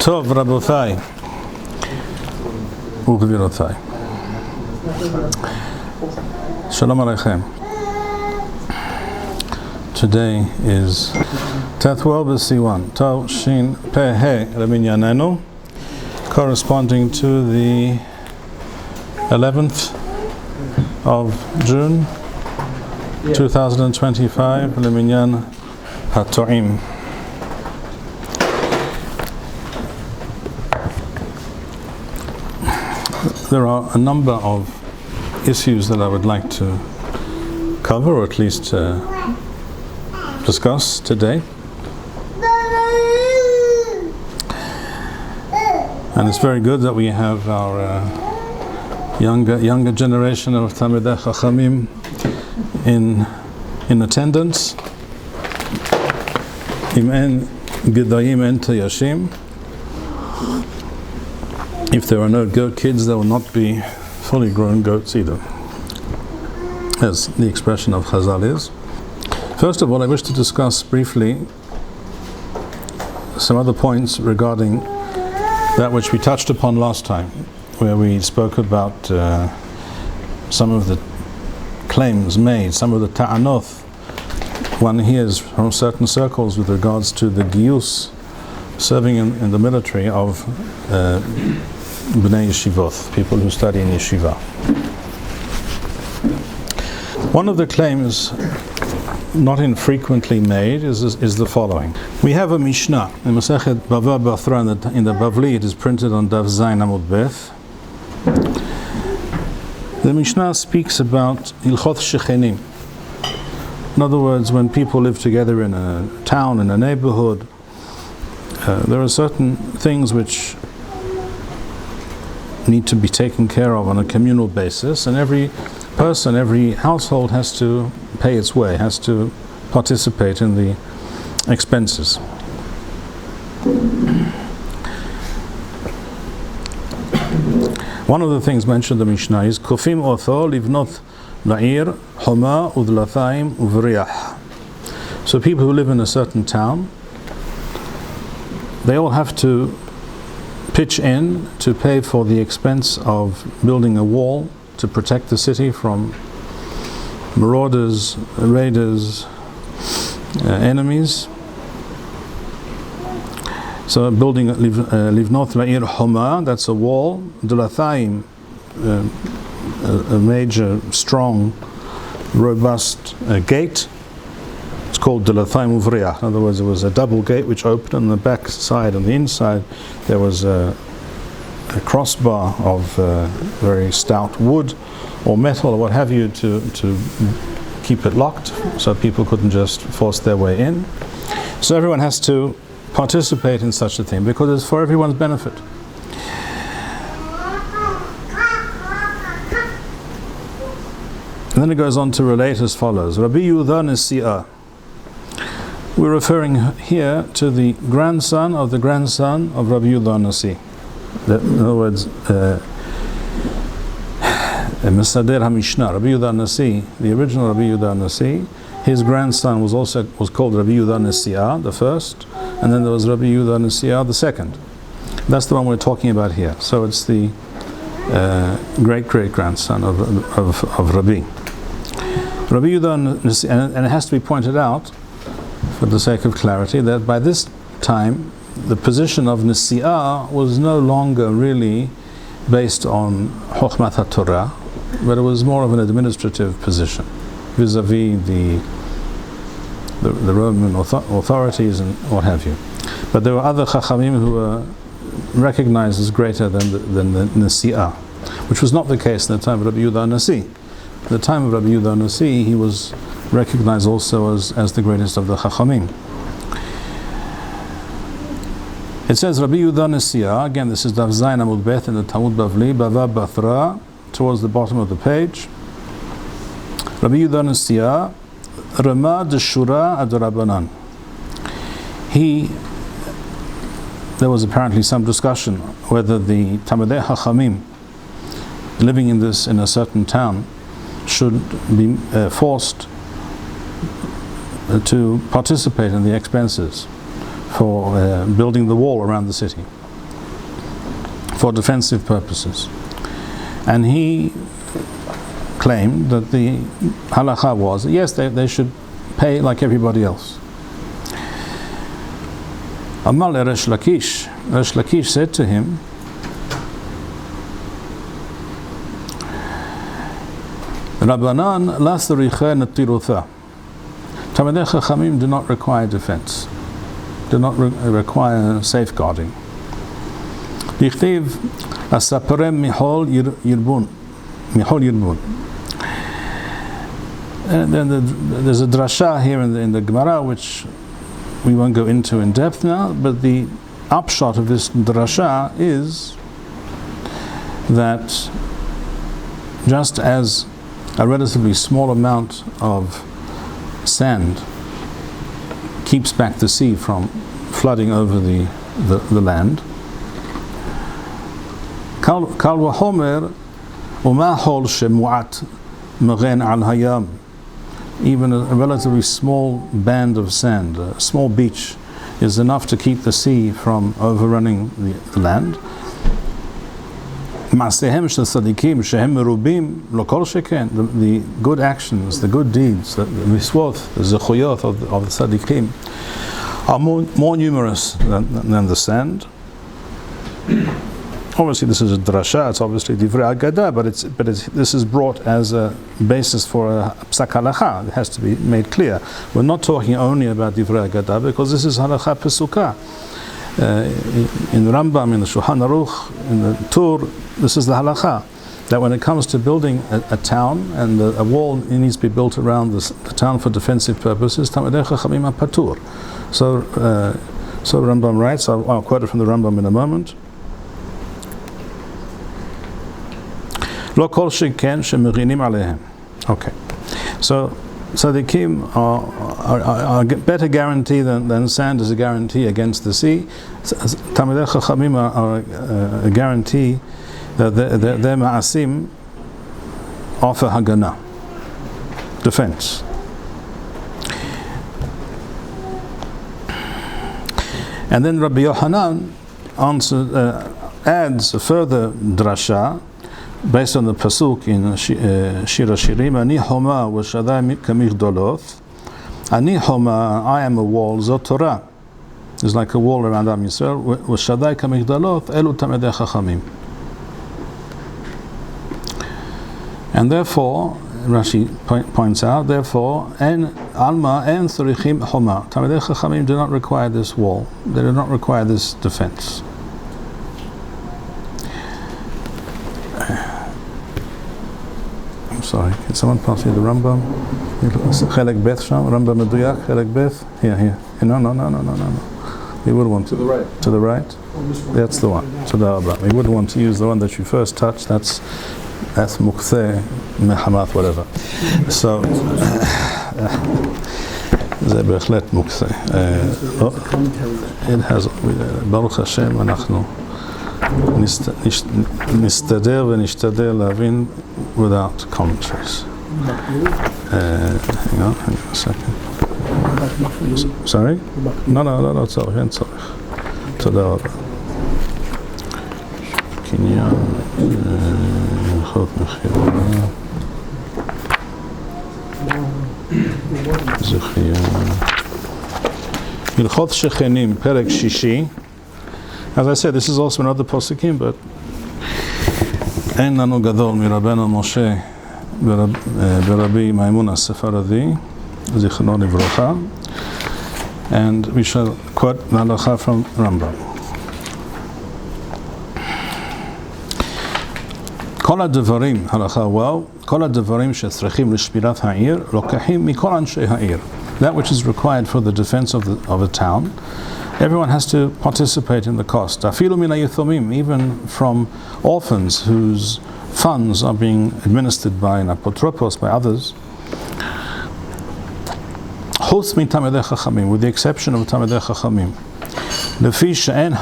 Tov, Rabotai, Ugvirotai. Shalom Aleichem. Today is Tethwel B'Siwan, Tov Shin Peh He Leminyanenu, corresponding to the 11th of June 2025, Leminyan HaTo'im. There are a number of issues that I would like to cover, or at least discuss today. And it's very good that we have our younger generation of Talmidei Chachamim in attendance. Im en gedayim en tayashim. If there are no goat kids, there will not be fully grown goats either, as the expression of Chazal is. First of all, I wish to discuss briefly some other points regarding that which we touched upon last time, where we spoke about some of the claims made, some of the ta'anoth one hears from certain circles with regards to the giyus, serving in the military of Bnei Yeshivot, people who study in Yeshiva. One of the claims not infrequently made is the following. We have a Mishnah in Masechet Bava Batra, in the Bavli. It is printed on Daf Zayin Amud Beth. The Mishnah speaks about Ilchot Shechenim. In other words, when people live together in a town, in a neighborhood, there are certain things which need to be taken care of on a communal basis, and every person, every household has to pay its way, has to participate in the expenses. One of the things mentioned in the Mishnah is Kofim Otho Livnot La'ir Homa Udlathaim Uvriach. So people who live in a certain town, they all have to pitch in to pay for the expense of building a wall to protect the city from marauders, raiders, enemies. So building Livnot La'ir Homa, that's a wall. Dulathaim, a major, strong, robust gate. It's called Dulathaim Uvriach. In other words, it was a double gate which opened on the back side. On the inside there was a crossbar of very stout wood or metal or what have you to keep it locked, so people couldn't just force their way in. So everyone has to participate in such a thing because it's for everyone's benefit. And then it goes on to relate as follows. Rabbi Yehuda Nesi'ah. We're referring here to the grandson of Rabbi Yehuda Nasi. In other words, Mesader HaMishnah, Rabbi Yehuda Nasi, the original Rabbi Yehuda Nasi, his grandson was called Rabbi Yehuda Nesi'ah, the first, and then there was Rabbi Yehuda Nesi'ah, the second. That's the one we're talking about here. So it's the great-great-grandson of Rabbi. Rabbi Yehuda Nesi'ah, and it has to be pointed out, for the sake of clarity, that by this time the position of Nesi'ah was no longer really based on Chokhmat HaTorah, but it was more of an administrative position vis-a-vis the Roman authorities and what have you. But there were other Chachamim who were recognized as greater than the Nesi'ah, which was not the case in the time of Rabbi Yehuda Nasi. At the time of Rabbi Yehuda Nasi, he was recognized also as the greatest of the Chachamim. It says Rabbi Yehuda Nesi'ah, again this is Daf Zayin Amud Beth in the Talmud Bavli, Bava Batra, towards the bottom of the page. Rabbi Yehuda Nesi'ah, Rama de Shura ad Rabbanan. There was apparently some discussion whether the Talmidei Chachamim living in a certain town should be forced to participate in the expenses for building the wall around the city for defensive purposes. And he claimed that the halakha was, yes, they should pay like everybody else. Amal Resh Lakish said to him, Rabbanan la tzaricha netirutha. Talmidei Chachamim do not require defense, do not require safeguarding. Dichtiv asaperem mihol yirbun. And then there's a drasha here in the Gemara, which we won't go into in depth now, but the upshot of this drasha is that just as a relatively small amount of sand keeps back the sea from flooding over the land, Kal v'chomer u'ma hol shemu'at megen al hayam. Even a relatively small band of sand, a small beach, is enough to keep the sea from overrunning the land. The good actions, the good deeds, the miswot, the zechuyot of the tzaddikim are more numerous than the sand. Obviously, this is a drasha. It's obviously divrei agada, but this is brought as a basis for a psak halacha. It has to be made clear. We're not talking only about divrei agada, because this is halacha pesuka. In the Rambam, in the Shulchan Aruch, in the Tur, this is the halacha, that when it comes to building a town and a wall needs to be built around the town for defensive purposes, Talmidei Chachamim are patur. So Rambam writes, I'll quote it from the Rambam in a moment. Lo kol sheken shemerinim alehem. Okay. So tzaddikim are better guarantee than sand is a guarantee against the sea. Talmidei Chachamim are a guarantee that their ma'asim offer hagana, defense. And then Rabbi Yohanan adds a further drasha based on the pasuk in Shir HaShirim, Ani homa v'shadai kamigdoloth. Ani homa, I am a wall, zot Torah. It's like a wall around Am Yisrael. V'shadai kamigdoloth, elu Talmidei Chachamim. And therefore, Rashi points out, therefore, en alma en tzorichim homa. Talmidei Chachamim do not require this wall. They do not require this defense. I'm sorry, can someone pass me the Rambam? Chelek Beth Sham, Rambam Meduyak, Chelek Beth. Here. No. We would want to the right. To the right? That's the one. To the Abba. We would want to use the one that you first touched. That's Muktheh, Mehamath, whatever. So, זה בהחלט מוקצה. It has, ברוך השם, אנחנו נסתדר ונשתדל להבין without commentaries. Hang on a second. Sorry? לא צורך, אין צורך. תודה רבה. קניין, הלכות מחירה, זכייה. הלכות שכנים, פרק שישי. As I said, this is also another poskim, but אין לנו גדול מרבנו משה ברבי מימון הספרדי, זיכרונו לברכה, and we shall quote the halacha from Rambam. כל הדברים, הלכה וואו, כל הדברים שצריכים לשמירת העיר, לוקחים מכל אנשי העיר. That which is required for the defense of a town, everyone has to participate in the cost. אפילו מן היתומים, even from orphans whose funds are being administered by an apotropos, by others. חוץ מתלמידי חכמים, with the exception of תלמידי חכמים. לפי שאין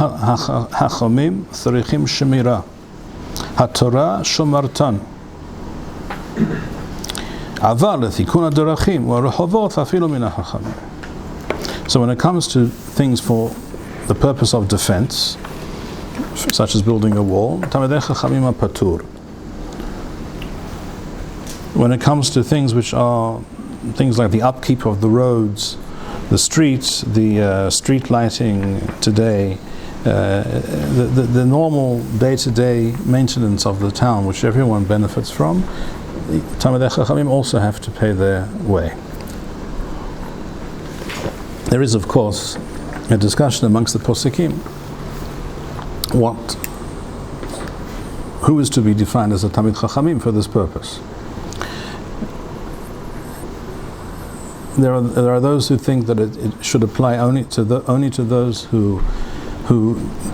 החכמים צריכים שמירה. התורה שומרתן. So when it comes to things for the purpose of defense, such as building a wall, Talmidei Chachamim are patur. When it comes to things which are things like the upkeep of the roads, the streets, the street lighting today, the normal day-to-day maintenance of the town, which everyone benefits from, Talmidei Chachamim also have to pay their way. There is, of course, a discussion amongst the Posikim who is to be defined as a Talmid Chachamim for this purpose. There are those who think that it should apply only to those who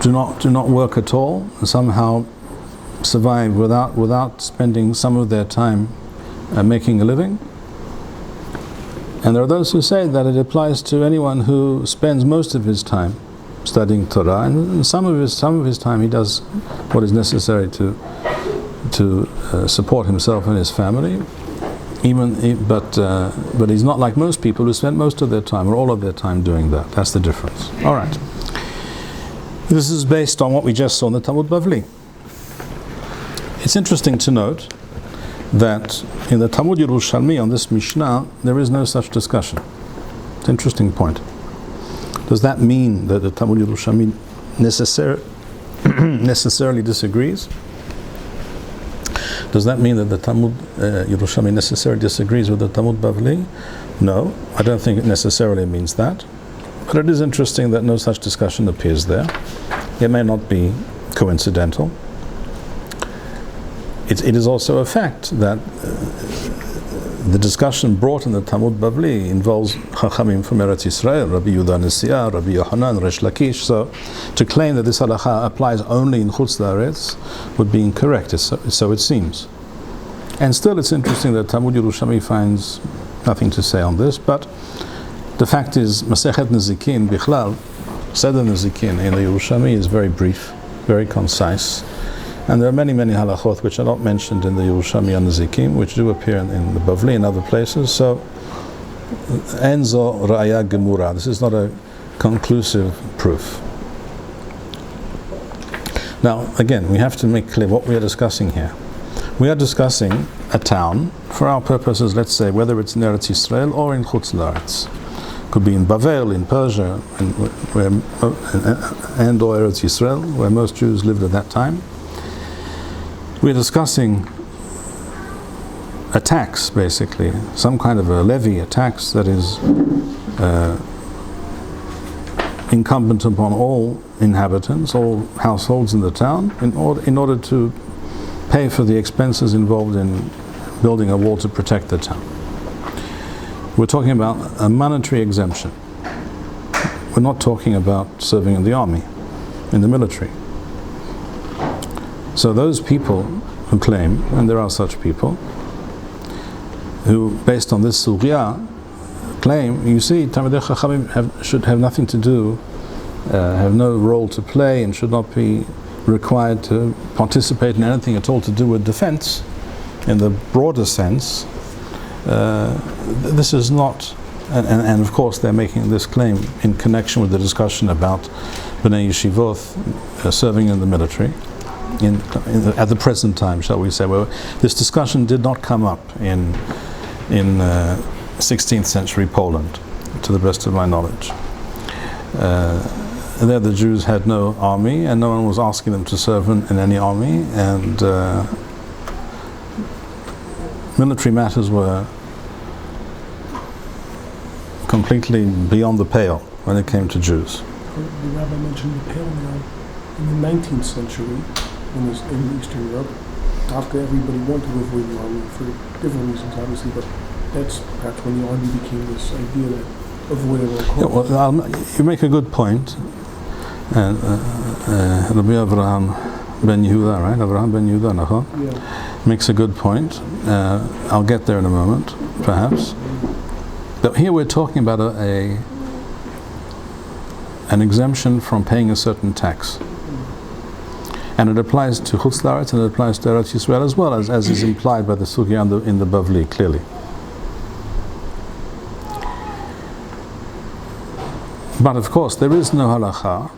do not work at all and somehow survive without spending some of their time making a living. And there are those who say that it applies to anyone who spends most of his time studying Torah, and some of his time he does what is necessary to support himself and his family. But he's not like most people who spend most of their time or all of their time doing that. That's the difference. All right. This is based on what we just saw in the Talmud Bavli. It's interesting to note that in the Talmud Yerushalmi on this Mishnah there is no such discussion. It's an interesting point. Does that mean that the Talmud Yerushalmi necessarily disagrees? Does that mean that the Talmud Yerushalmi necessarily disagrees with the Talmud Bavli? No, I don't think it necessarily means that. But it is interesting that no such discussion appears there. It may not be coincidental. It is also a fact that the discussion brought in the Talmud Bavli involves Chachamim from Eretz Yisrael, Rabbi Yehuda Nesiah, Rabbi Yochanan, Resh Lakish. So to claim that this halacha applies only in Chutz La'aretz would be incorrect, so it seems. And still it's interesting that Talmud Yerushalmi finds nothing to say on this, but the fact is, Masechet Nezikin, Bichlal, Seder Nezikin in the Yerushalmi is very brief, very concise. And there are many, many halachot which are not mentioned in the Yerushalmi on Nezikim, which do appear in the Bavli and other places. So, Enzo Ra'aya Gemura, this is not a conclusive proof. Now, again, we have to make clear what we are discussing here. We are discussing a town, for our purposes, let's say, whether it's in Eretz Yisrael or in Chutz La'aretz. Could be in Bavel, in Persia, and or Eretz Yisrael, where most Jews lived at that time. We're discussing a tax, basically, some kind of a levy, a tax that is incumbent upon all inhabitants, all households in the town, in order to pay for the expenses involved in building a wall to protect the town. We're talking about a monetary exemption. We're not talking about serving in the army, in the military. So those people who claim, and there are such people, who, based on this sugya, claim, you see, Talmidei Chachamim should have nothing to do, have no role to play, and should not be required to participate in anything at all to do with defense, in the broader sense. This is not, and of course they're making this claim in connection with the discussion about Bnei Yeshivot serving in the military. At the present time, shall we say, well, this discussion did not come up in 16th century Poland, to the best of my knowledge. There the Jews had no army, and no one was asking them to serve in any army, and military matters were completely beyond the pale when it came to Jews. The rabbi mentioned the pale now in the 19th century. In Eastern Europe, after everybody wanted to avoid the army for different reasons, obviously, but that's perhaps when the army became this idea that avoid at all costs. Yeah, well, you make a good point. Rabbi Avraham ben Yehuda, right? Avraham ben Yehuda, yeah. Makes a good point. I'll get there in a moment, perhaps. But here we're talking about an exemption from paying a certain tax. And it applies to Chutz La'aretz and it applies to Eretz Yisrael as well, as is implied by the sugya in the Bavli, clearly. But of course, there is no halacha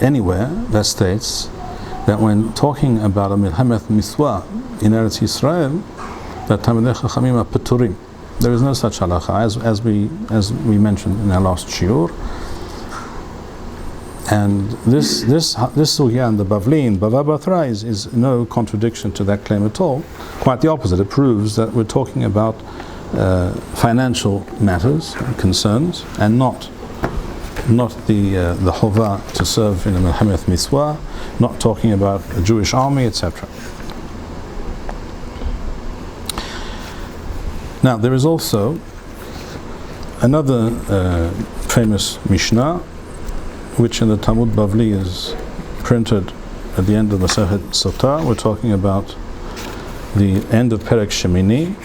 anywhere that states that when talking about a milhamet miswa in Eretz Yisrael, that Talmidei Chachamim are peturim. There is no such halacha, as we mentioned in our last shiur. And this sugya and the Bavli in Bava Batra is no contradiction to that claim at all. Quite the opposite. It proves that we're talking about financial matters, concerns, and not the chova to serve in a milhamet miswa, not talking about a Jewish army, etc. Now there is also another famous Mishnah, which in the Talmud Bavli is printed at the end of Masechet Sotah. We're talking about the end of Perek Shemini,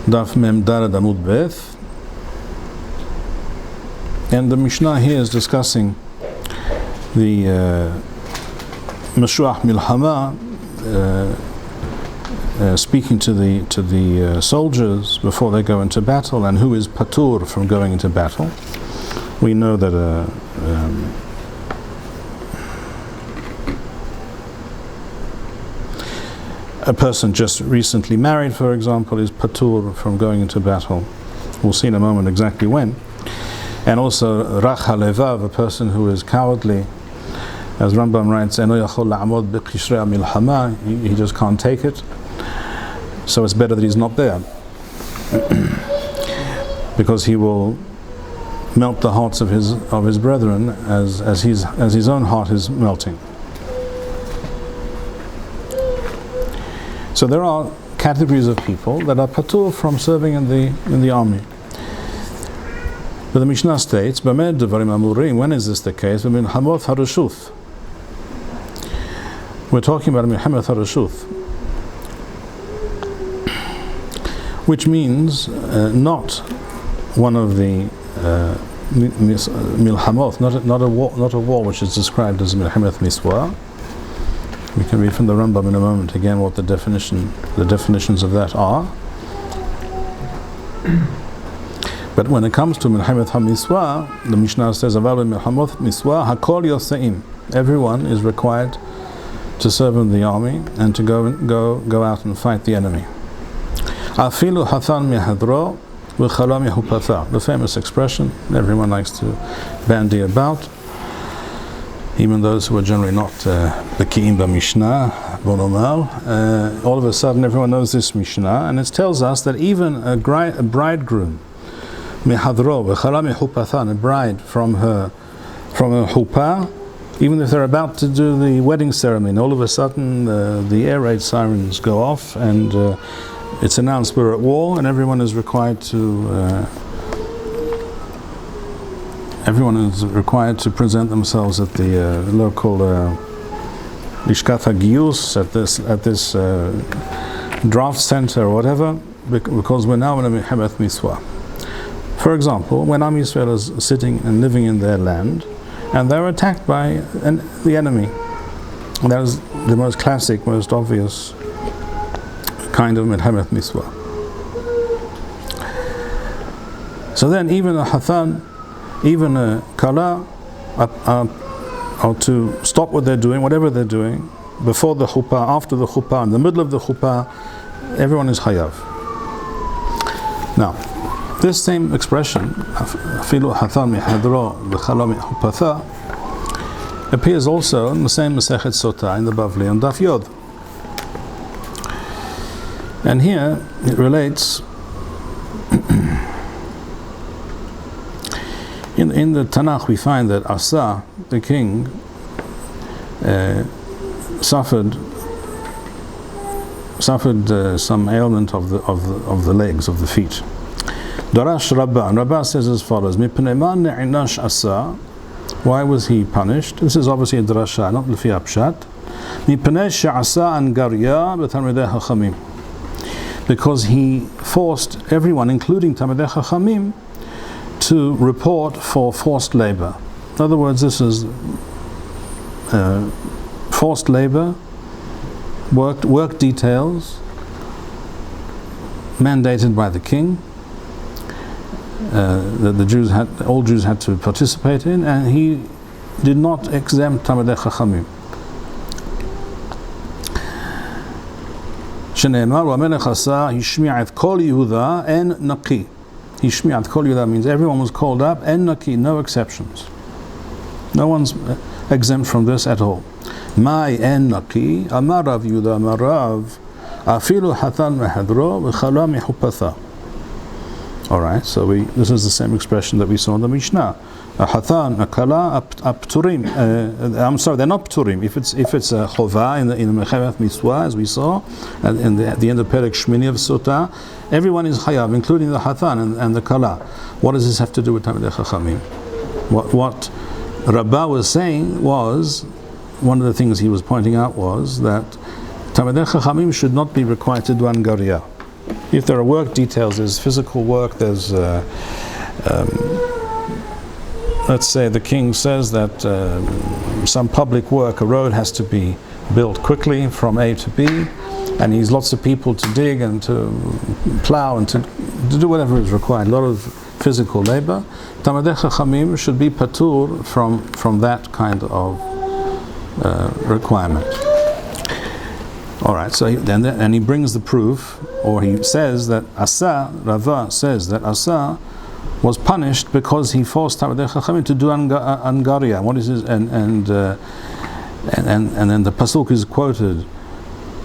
Daf Mem Daled Amud Beth. And the Mishnah here is discussing the Meshuach Milhama, speaking to the soldiers before they go into battle, and who is patur from going into battle. We know that a person just recently married, for example, is patur from going into battle. We'll see in a moment exactly when. And also Rach HaLevav, a person who is cowardly, as Rambam writes, he just can't take it. So it's better that he's not there, because he will melt the hearts of his brethren as his own heart is melting. So there are categories of people that are patur from serving in the army. But the Mishnah states, when is this the case? We're talking about milhamet harashuth, which means not one of the milhamot, not a war which is described as milhamet miswa. We can read from the Rambam in a moment again what the definitions of that are. But when it comes to milhamet hamiswa, the Mishnah says, "Aval milhamot miswa hakol yoseim." Everyone is required to serve in the army and to go out and fight the enemy. Afilu hathan mihadro v'chala mihupatha. The famous expression everyone likes to bandy about, even those who are generally not beki'im b'mishnah, bonomar. All of a sudden, everyone knows this Mishnah, and it tells us that even a bridegroom, mihadro v'chala mihupatha, a bride from her huppah, even if they're about to do the wedding ceremony, all of a sudden the air raid sirens go off, and it's announced we're at war, and everyone is required to present themselves at the local Lishkat HaGiyus, at this draft center or whatever, because we're now in a milhamet miswa. For example, when Am Yisrael is sitting and living in their land, and they're attacked by the enemy. That is the most classic, most obvious kind of milhamet miswa. So then even a hathan, even a kala, are to stop what they're doing, whatever they're doing, before the chuppah, after the chuppah, in the middle of the chuppah. Everyone is hayav. Now, this same expression, afilu hathan mihadro v'chala mihupatha, appears also in the same Masechet Sotah in the Bavli on Daf Yod. And here it relates in the Tanakh. We find that Asa, the king, suffered some ailment of the legs, of the feet. Darash Rabbah, and Rabbah says as follows: Asa. Why was he punished? This is obviously a drasha, not l'fi apshat. Because he forced everyone, including Talmidei Chachamim, to report for forced labor. In other words, this is forced labor, work details mandated by the king, that all Jews had to participate in, and he did not exempt Talmidei Chachamim. שנאמר, והמלך עשה, השמיע את כל יהודה, אין נקי. השמיע את כל יהודה means everyone was called up, אין נקי, no exceptions. No one's exempt from this at all. מאי אין נקי, אמר רב יהודה, אמר רב, אפילו חתן מחדרו וחלה מחופתו. All right, so this is the same expression that we saw in the Mishnah. A hatan, a kala, a pturim. I'm sorry, they're not pturim. If it's a chova in the mechemet mitzvah, as we saw at the end of Perek Shmini of Sota, everyone is chayav, including the hatan and the kala. What does this have to do with Talmidei Chachamim? What Rabbah was saying was, one of the things he was pointing out was that Talmidei Chachamim should not be required to do angaria. If there are work details, there's physical work, there's let's say the king says that some public work, a road has to be built quickly from A to B, and he needs lots of people to dig and to plow and to do whatever is required, a lot of physical labor. Talmidei Chachamim should be patur from that kind of requirement. All right, so and he brings the proof, or he says that Asa, Rava says that Asa was punished because he forced Talmidei Chachamim to do angaria. What is his and then the pasuk is quoted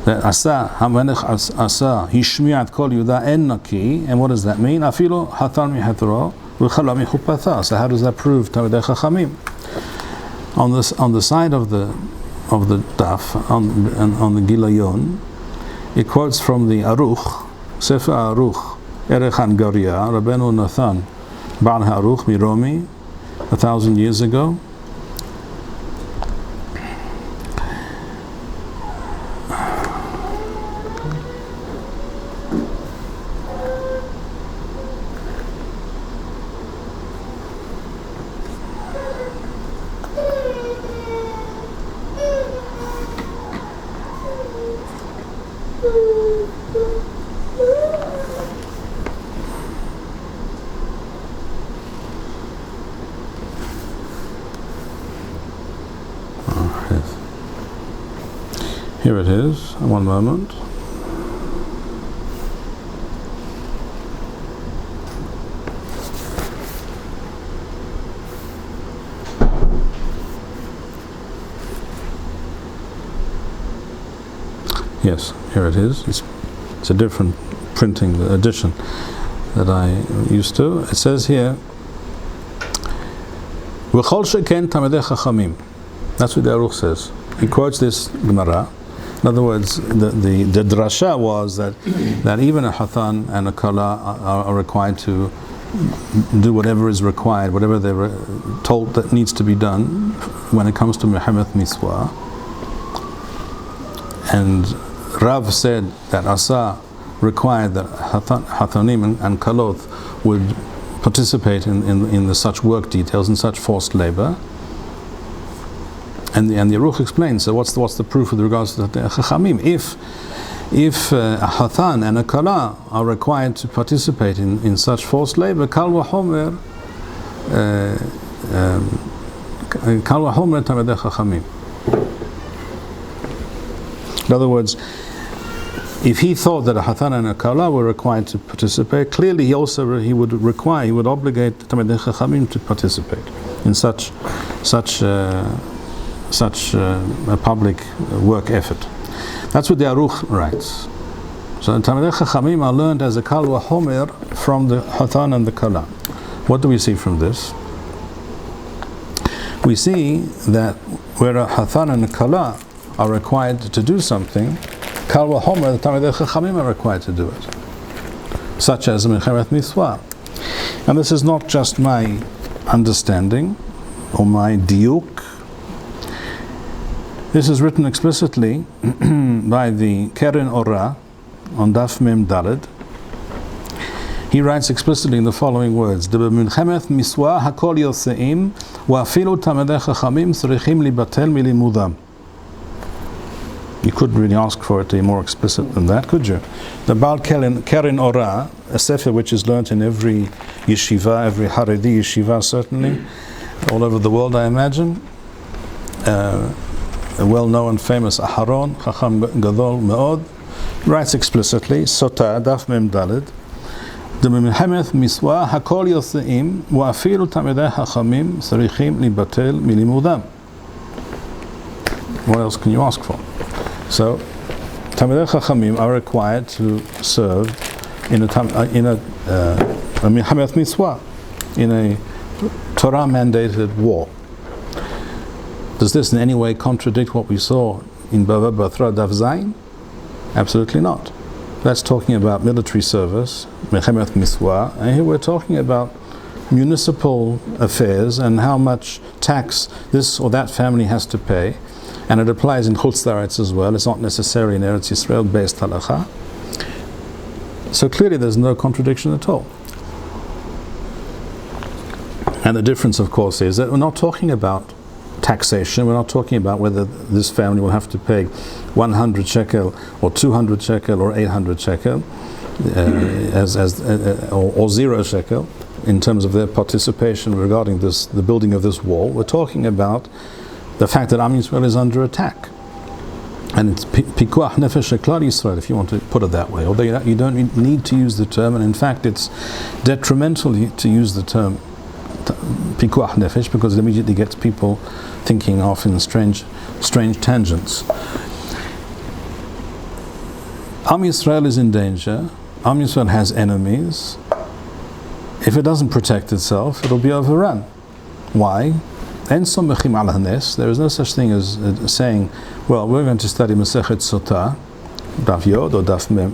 that Asa Hamelech Asa Hishmiat Kol Yuda En Naki, and what does that mean? Afilo Hatan Mihatro V'Chala Michupatha. So how does that prove Talmidei Chachamim? On the side of the daf on the Gilayon, it quotes from the Aruch, Sefer Aruch, Erech Angaria, Rabbeinu Nathan Bar Haruch Miromi, 1,000 years ago. Here it is, one moment. Yes, here it is. It's a different printing, the edition that I used to. It says here, V'chol sheken Talmidei Chachamim. That's what the Aruch says. He quotes this Gemara. In other words, the drasha was that even a hatan and a kala are required to do whatever is required, whatever they're told that needs to be done when it comes to mechemet mitzvah. And Rav said that Asa required that hatanim and kalot would participate in the such work details and such forced labor. And the Aruch explains, so what's the proof with regards to the Chachamim? If a hatan and a kala are required to participate in such forced labor, kal v'chomer Talmidei Chachamim. In other words, if he thought that a hatan and a kala were required to participate, clearly he would obligate Talmidei Chachamim to participate in such a public work effort. That's what the Aruch writes. So the Talmidei Chachamim are learned as a kal v'chomer from the hatan and the kala. What do we see from this? We see that where a hatan and a kala are required to do something, kal v'chomer, the Talmidei Chachamim are required to do it, such as mechemet mitzvah. And this is not just my understanding or my diuk. This is written explicitly by the Keren Orah on Daf Mem Daled. He writes explicitly in the following words: "B'milchemet miswa hakol yoseim va'afilu Talmidei Chachamim tzrichim libatel milimudam." You couldn't really ask for it to be more explicit than that, could you? The Baal Keren Orah, a sefer which is learnt in every yeshiva, every Haredi yeshiva certainly, all over the world I imagine. A well-known famous Aharon, Chacham Gadol Me'od, writes explicitly, Sota, Daf Mem Daled, במלחמת מסווה הכל יוצאים ואפילו תלמידי חכמים צריכים להיבטל מלימודם. What else can you ask for? So, תלמידי חכמים are required to serve in a מלחמת מסווה, in a Torah-mandated war. Does this in any way contradict what we saw in Bava Batra Daf Zayin? Absolutely not. That's talking about military service, Mechemet Miswa, and here we're talking about municipal affairs and how much tax this or that family has to pay, and it applies in Chutz La'aretz as well. It's not necessarily in Eretz Yisrael based halacha. So clearly there's no contradiction at all. And the difference, of course, is that we're not talking about taxation. We're not talking about whether this family will have to pay 100 shekel or 200 shekel or 800 shekel or 0 shekel in terms of their participation regarding this, the building of this wall. We're talking about the fact that Am Yisrael is under attack, and it's pikuach nefesh klal Yisrael, if you want to put it that way. Although you don't need to use the term, and in fact it's detrimental to use the term pikuach nefesh, because it immediately gets people thinking off in strange tangents. Am Yisrael is in danger. Am Yisrael has enemies. If it doesn't protect itself, it'll be overrun. Why? There is no such thing as saying, well, we're going to study Masechet Sotah, Daf Yod or Daf Mem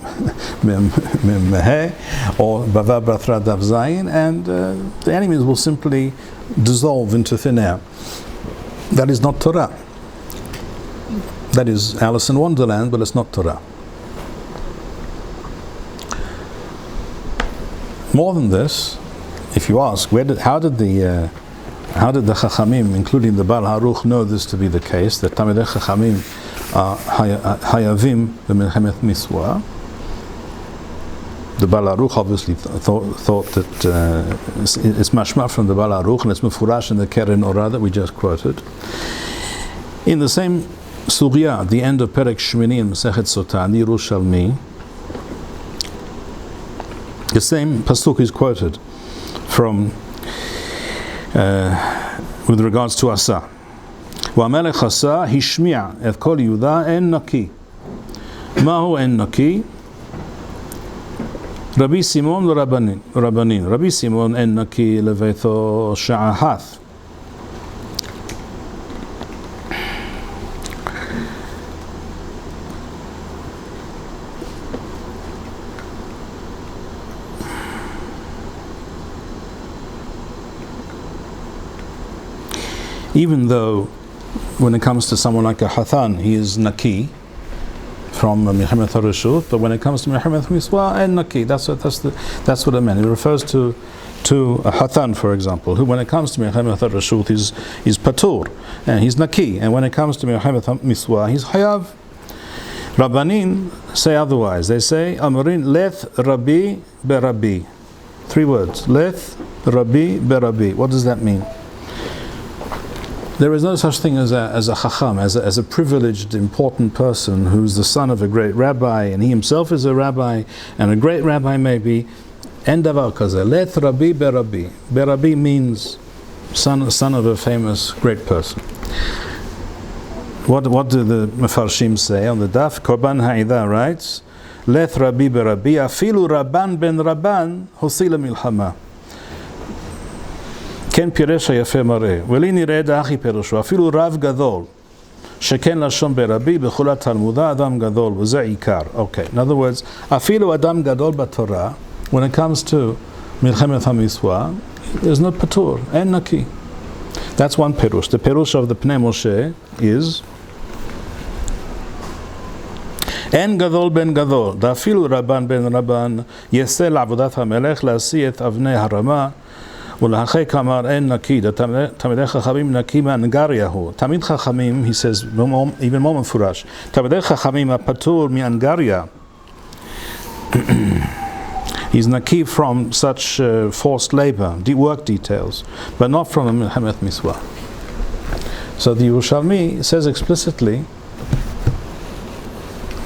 Mehe or Bava Batra Daf Zayin, and the enemies will simply dissolve into thin air. That is not Torah. That is Alice in Wonderland, but it's not Torah. More than this, if you ask, how did the Chachamim, including the Baal Haruch, know this to be the case, that Talmidei Chachamim are Hayavim b'Milchemet Miswa? The Baal Haruch obviously thought that it's mashma from the Baal Haruch, and it's mefurash in the Keren Orah that we just quoted. In the same Surya, at the end of Perek Shmini in Masechet Sotah, in the Yerushalmi, the same pasuk is quoted from with regards to Asa. V'amelech Asa hishmi'a et kol Yehuda en naki. Mahu en naki? Rabbi Simon Rabbanin. Rabbi Simon en naki leveitho sha'ahath. Even though, when it comes to someone like a Hathan, he is Naki from Milchemet HaReshut, but when it comes to Milchemet HaMiswa, and Naki, that's what it meant. It refers to a Hathan, for example, who, when it comes to Milchemet HaReshut, is Patur, and he's Naki, and when it comes to Milchemet HaMiswa, he's Hayav. Rabbanin say otherwise. They say, Amarin leth Rabbi Berabi. 3 words. Leth Rabbi Berabi. What does that mean? There is no such thing as a chacham, as a privileged, important person who's the son of a great rabbi, and he himself is a rabbi, and a great rabbi maybe. En davar kazeh. Let Rabbi Berabi. Berabi means son of a famous great person. What do the Mefarshim say on the daf? Korban Ha'idah writes, Let Rabbi Berabi afilu Rabban ben Rabban hosila milchama. כן פירש היפה מראה, ולי נראה דאחי פירושו, אפילו רב גדול, שכן לשון ברבי, בכל התלמודה, אדם גדול, וזה עיקר. Okay, in other words, אפילו אדם גדול בתורה, when it comes to מלחמת המסווה, there's no פטור, אין נקי. That's one פירוש. The פירוש of the פני משה is, אין גדול בן גדול, ואפילו רבן בן רבן, יעשה לעבודת המלך, להשיא את אבני הרמה, ולהחק אמר אין נקי, תלמידי חכמים נקי מאנגריה הוא. תלמיד חכמים, he says, even more מפורש, תלמידי חכמים הפטור מאנגריה, He's naki from such forced labor, work details, but not from a milchemet miswa. So the Yerushalmi says explicitly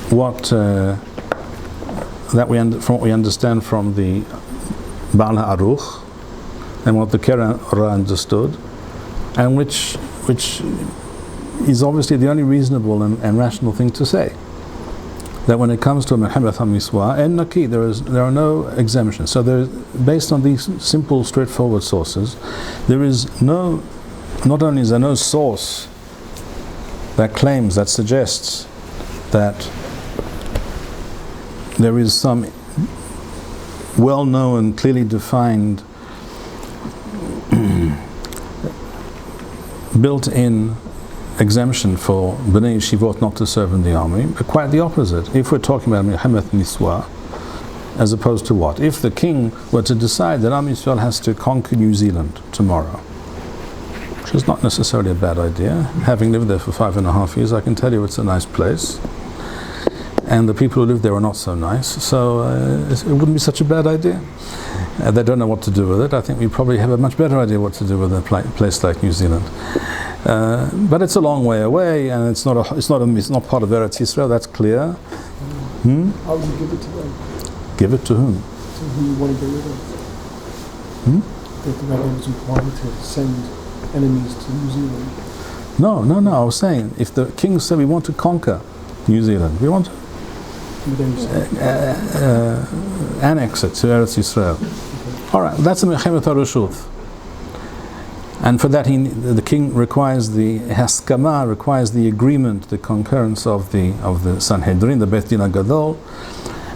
what from what we understand from the Baal HaAruch and what the Keren Ora understood, and which is obviously the only reasonable and rational thing to say. That when it comes to a Mehemet HaMiswa and Naki, there are no exemptions. So based on these simple, straightforward sources, not only is there no source that suggests that there is some well-known, clearly defined, built-in exemption for Bnei Yeshivot not to serve in the army, but quite the opposite. If we're talking about Mehemet Niswa, as opposed to what? If the king were to decide that Am Yisrael has to conquer New Zealand tomorrow, which is not necessarily a bad idea. Having lived there for 5.5 years, I can tell you it's a nice place. And the people who live there are not so nice, so it wouldn't be such a bad idea. They don't know what to do with it. I think we probably have a much better idea what to do with a place like New Zealand. But it's a long way away, and it's not part of Eretz Yisrael. That's clear. How would you give it to them? Give it to whom? To who you want to get rid of. That the rabbi was required to send enemies to New Zealand. No. I was saying, if the king said we want to conquer New Zealand, we want to annex it to Eretz Yisrael. Okay. All right, that's a Mechemet HaReshut. And for that, the king requires the haskama, requires the agreement, the concurrence of the Sanhedrin, the Beit Din HaGadol,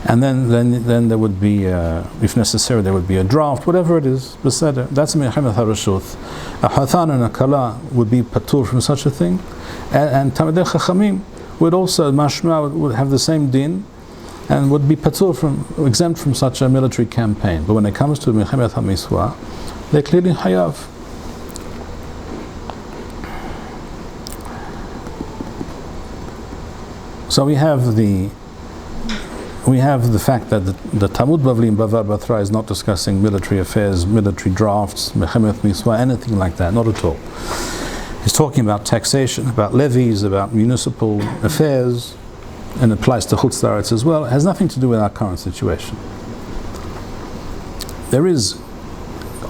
and then there would be, if necessary, there would be a draft, whatever it is, beseder. That's a Mechemet HaReshut. A Hatan and a Kala would be patur from such a thing, and Talmidei Chachamim would also, mashma, would have the same din, and would be patur exempt from such a military campaign. But when it comes to Mechemet HaMiswa, they're clearly hayav. So we have the fact that the Talmud Bavli in Bavar Batra is not discussing military affairs, military drafts, Mechemet Miswa, anything like that, not at all. He's talking about taxation, about levies, about municipal affairs, and it applies to Chutz La'aretz as well. It has nothing to do with our current situation. There is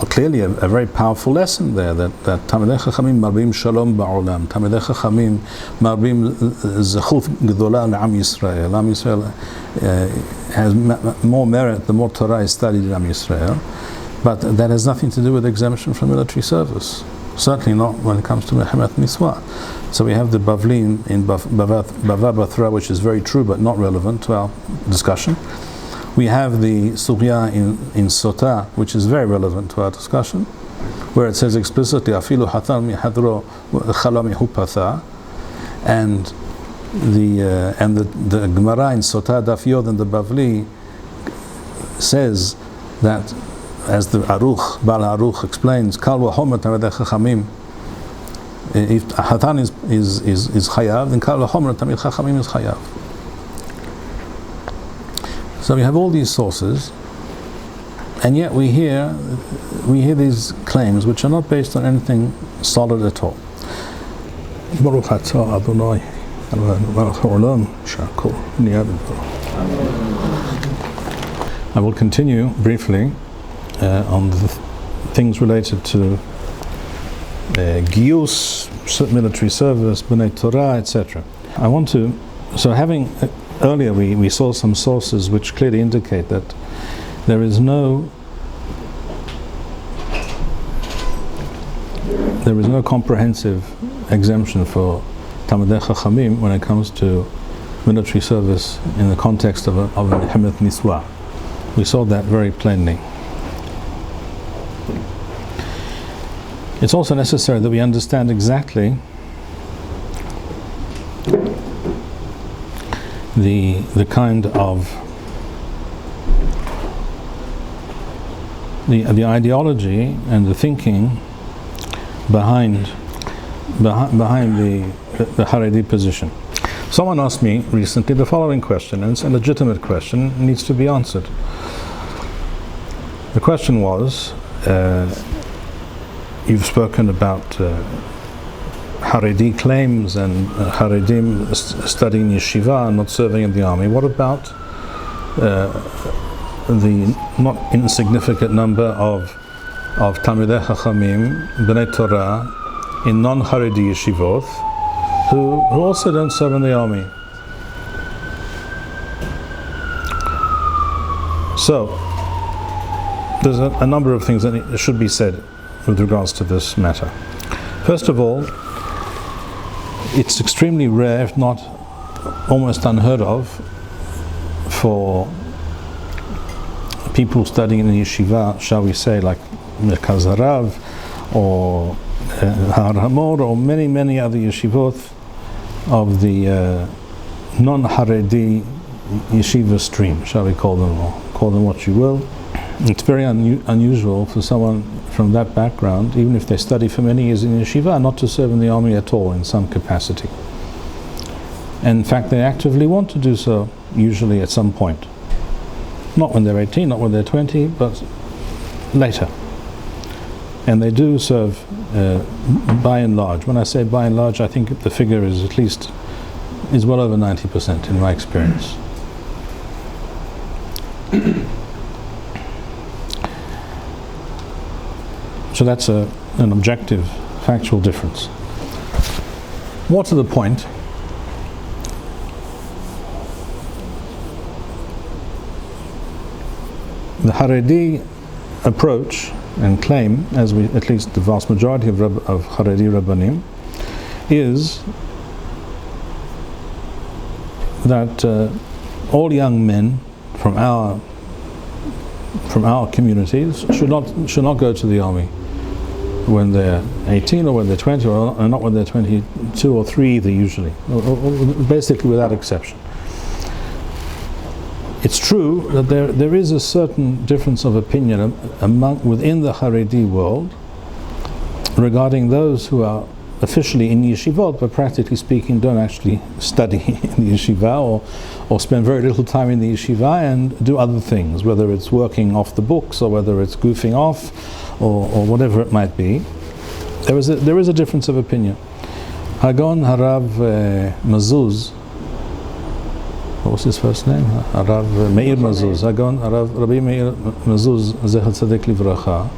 clearly a very powerful lesson there, that Talmidei Chachamim marbim shalom ba'olam, Talmidei Chachamim marbim zechut gdola l'Am Yisrael. Am Yisrael has more merit the more Torah is studied in Am Yisrael, but that has nothing to do with exemption from military service. Certainly not when it comes to Mechemet Miswa. So we have the Bavli in Bavar Batra, which is very true but not relevant to our discussion. We have the Sugya in Sotah, which is very relevant to our discussion, where it says explicitly, Afilu Hatan mihadro chala mihupatha, and the Gemara in Sotah Daf Yod and the Bavli says that, as the Aruch, Baal Aruch explains, Kal v'homer Talmidei Chachamim, if Hatan is chayav, then Kal v'homer Talmidei Chachamim is chayav. So we have all these sources, and yet we hear these claims which are not based on anything solid at all. Baruch atah Adonai Baruch Olam Shakol. I will continue briefly on the things related to Giyus, military service, B'nai Torah, etc. Earlier we saw some sources which clearly indicate that there is no comprehensive exemption for Talmidei Chachamim when it comes to military service in the context of a Mechemet Niswa. We saw that very plainly. It's also necessary that we understand exactly the kind of the ideology and the thinking behind the Haredi position. Someone asked me recently the following question, and it's a legitimate question, it needs to be answered. The question was, you've spoken about Haredi claims and Haredim studying yeshiva and not serving in the army. What about the not insignificant number of Talmidei Chachamim, Bnei Torah, in non-Haredi yeshivot, who also don't serve in the army? So, there's a number of things that should be said with regards to this matter. First of all, it's extremely rare, if not almost unheard of, for people studying in the yeshiva, shall we say, like Merkaz Harav or Har Hamor or many other yeshivot of the non-Haredi yeshiva stream, shall we call them, or call them what you will. It's very unusual for someone from that background, even if they study for many years in yeshiva, not to serve in the army at all in some capacity. And in fact, they actively want to do so, usually at some point. Not when they're 18, not when they're 20, but later. And they do serve by and large. When I say by and large, I think the figure is well over 90% in my experience. So that's an objective, factual difference. More to the point, the Haredi approach and claim, as at least the vast majority of Haredi Rabbanim, is that all young men from our communities should not go to the army when they're 18 or when they're 20, or not when they're 22 or 3 either, usually, or basically without exception. It's true that there is a certain difference of opinion within the Haredi world regarding those who are officially in yeshivot, but practically speaking don't actually study in the yeshiva or spend very little time in the yeshiva and do other things, whether it's working off the books or whether it's goofing off or whatever it might be. There is a difference of opinion. Hagon Harav Mazuz, what was his first name? Harav Meir Mazuz. Hagon Harav Rabbi Meir Mazuz Zecher Tzedek Livracha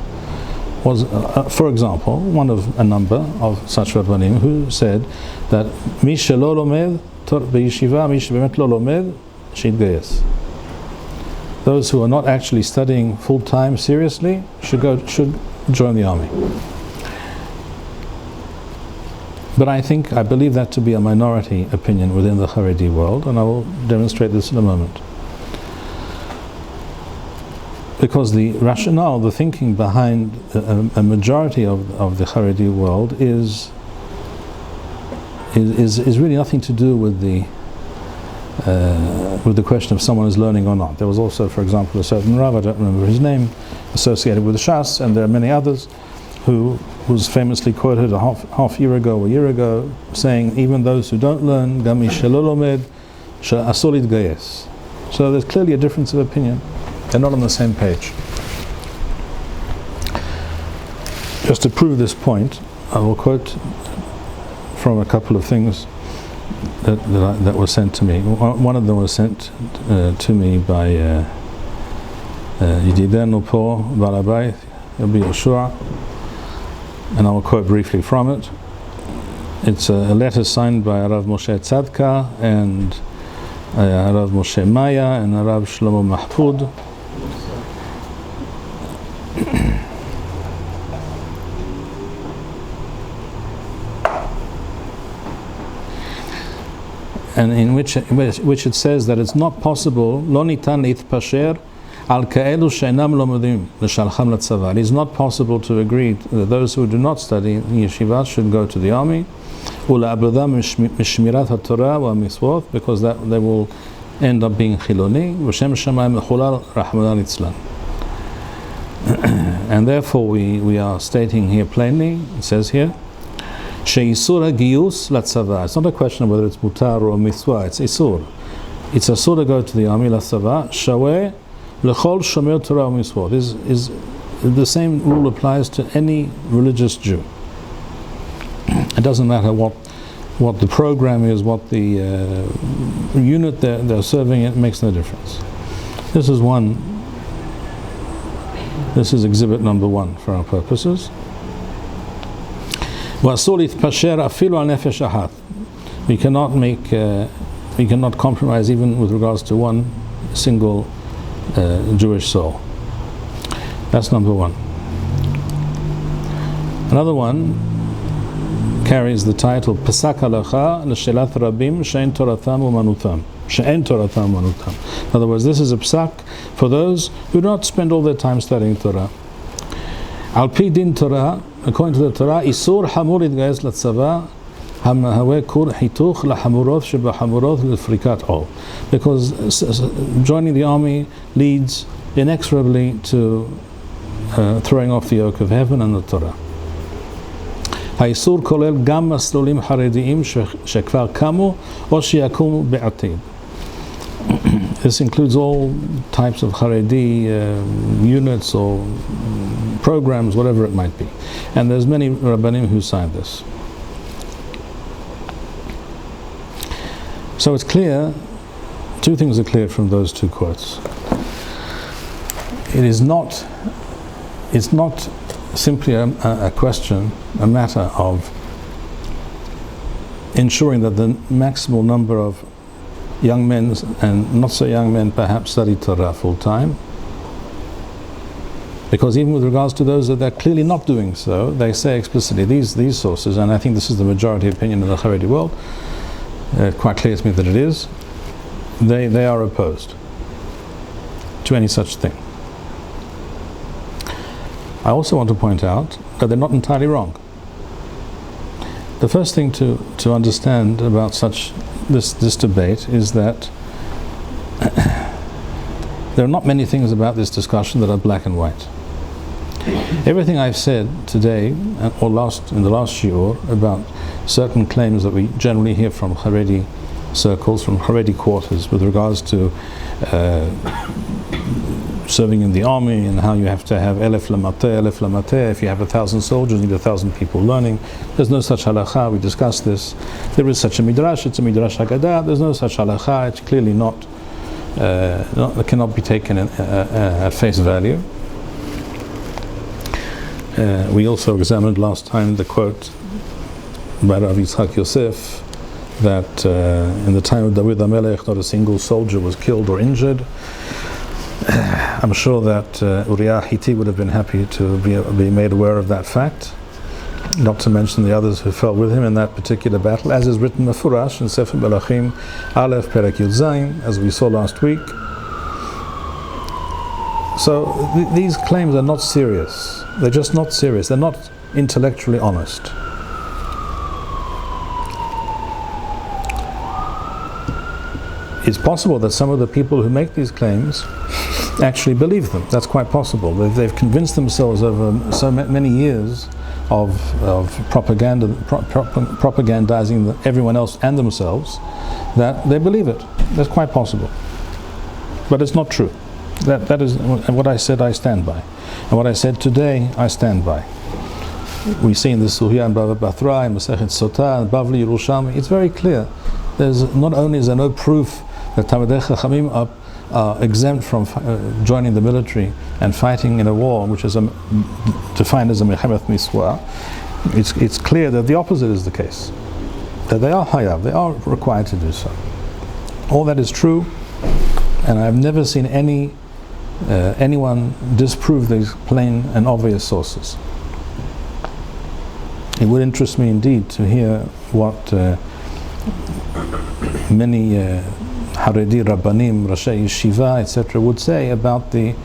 was, for example, one of a number of such Rabbanim who said that Mi shelo lomed b'yeshiva, mi shebemet lo lomed, sheitgayes. Those who are not actually studying full time seriously should join the army. But I believe that to be a minority opinion within the Haredi world, and I will demonstrate this in a moment. Because the rationale, the thinking behind a majority of the Haredi world is really nothing to do with the question of someone is learning or not. There was also, for example, a certain Rav, I don't remember his name, associated with the Shas, and there are many others, who was famously quoted a half year ago, saying, even those who don't learn, Gami shelo lomed, asur litgayes. So there's clearly a difference of opinion. They're not on the same page. Just to prove this point, I will quote from a couple of things that were sent to me. One of them was sent to me by Yedidenu Po Balabai, Rabbi Yoshua, and I will quote briefly from it. It's a letter signed by Rav Moshe Tzadka and Rav Moshe Maya and Rav Shlomo Mahfud. And in which it says that it's not possible, lo nitan להתפשר על כאלו שאינם לומדים לשלחם לצבא. It is not possible to agree that those who do not study in yeshiva should go to the army, ולעבודם משמירת התורה והמצוות, because that they will end up being חילוני, ושם שמיים מחולל רחמנא ליצלן. And therefore we are stating here plainly, it says here, she'isur hagiyus latzava. It's not a question of whether it's mutar or mitzvah, it's isur. It's asur to go to the army, latzava, shaweh L'chol shomer Torah u'mitzvot. Is the same rule applies to any religious Jew. It doesn't matter what the program is, what the unit they're serving, it makes no difference. This is exhibit number 1 for our purposes. We cannot compromise even with regards to one single Jewish soul. That's number 1. Another one carries the title Pesak Halacha L'Shelat Rabim She'en Toratam U'Manutam. She'en Toratam U'Manutam. In other words, this is a psak for those who do not spend all their time studying Torah. Al pi din Torah, according to the Torah, Isur Hamur Yitgayes L'Tzava Hamahaweh Kur Hituch L'Hamurot She'B'Hamurot L'Frikat Ol. Because joining the army leads inexorably to throwing off the yoke of heaven and the Torah. האיסור כולל גם מסלולים חרדיים שכבר קמו או שיקומו בעתיד. This includes all types of Haredi units or programs, whatever it might be. And there's many Rabbanim who signed this. So it's clear, 2 things are clear from those 2 quotes. It's not simply a question, a matter of ensuring that the maximal number of young men and not so young men perhaps study Torah full time. Because even with regards to those that they're clearly not doing so, they say explicitly, these sources, and I think this is the majority opinion in the Haredi world, quite clear to me that it is, they are opposed to any such thing. I also want to point out that they're not entirely wrong. The first thing to understand about this debate is that there are not many things about this discussion that are black and white. Everything I've said today in the last shiur about certain claims that we generally hear from Haredi circles, from Haredi quarters, with regards to serving in the army and how you have to have Elef Lamateh. If you have 1,000 soldiers, you need 1,000 people learning. There's no such halakha. We discussed this. There is such a midrash. It's a midrash haggadah. There's no such halakha. It's clearly it cannot be taken at face value. We also examined last time the quote by Rav Yitzhak Yosef that in the time of David HaMelech not a single soldier was killed or injured. I'm sure that Uriah Hitti would have been happy to be made aware of that fact, not to mention the others who fell with him in that particular battle, as is written Mefurash in Sefer Melachim Aleph Perek Yud Zayin, as we saw last week. So these claims are not serious. They're just not serious. They're not intellectually honest. It's possible that some of the people who make these claims actually believe them. That's quite possible. They've convinced themselves over so many years of propagandizing everyone else and themselves that they believe it. That's quite possible. But it's not true. That is what I said, I stand by. And what I said today, I stand by. We see in the Suhya and Bava Batra, in Masechet Sotah, and Bavli Yerushalmi, it's very clear. There's not only is there no proof that Talmidei Chachamim are exempt from joining the military and fighting in a war which is defined as a Mechemet Miswa, it's clear that the opposite is the case. That they are Hayav, they are required to do so. All that is true, and I've never seen anyone disprove these plain and obvious sources. It would interest me indeed to hear what many Haredi Rabbanim, Rashei Yeshiva, etc. would say about the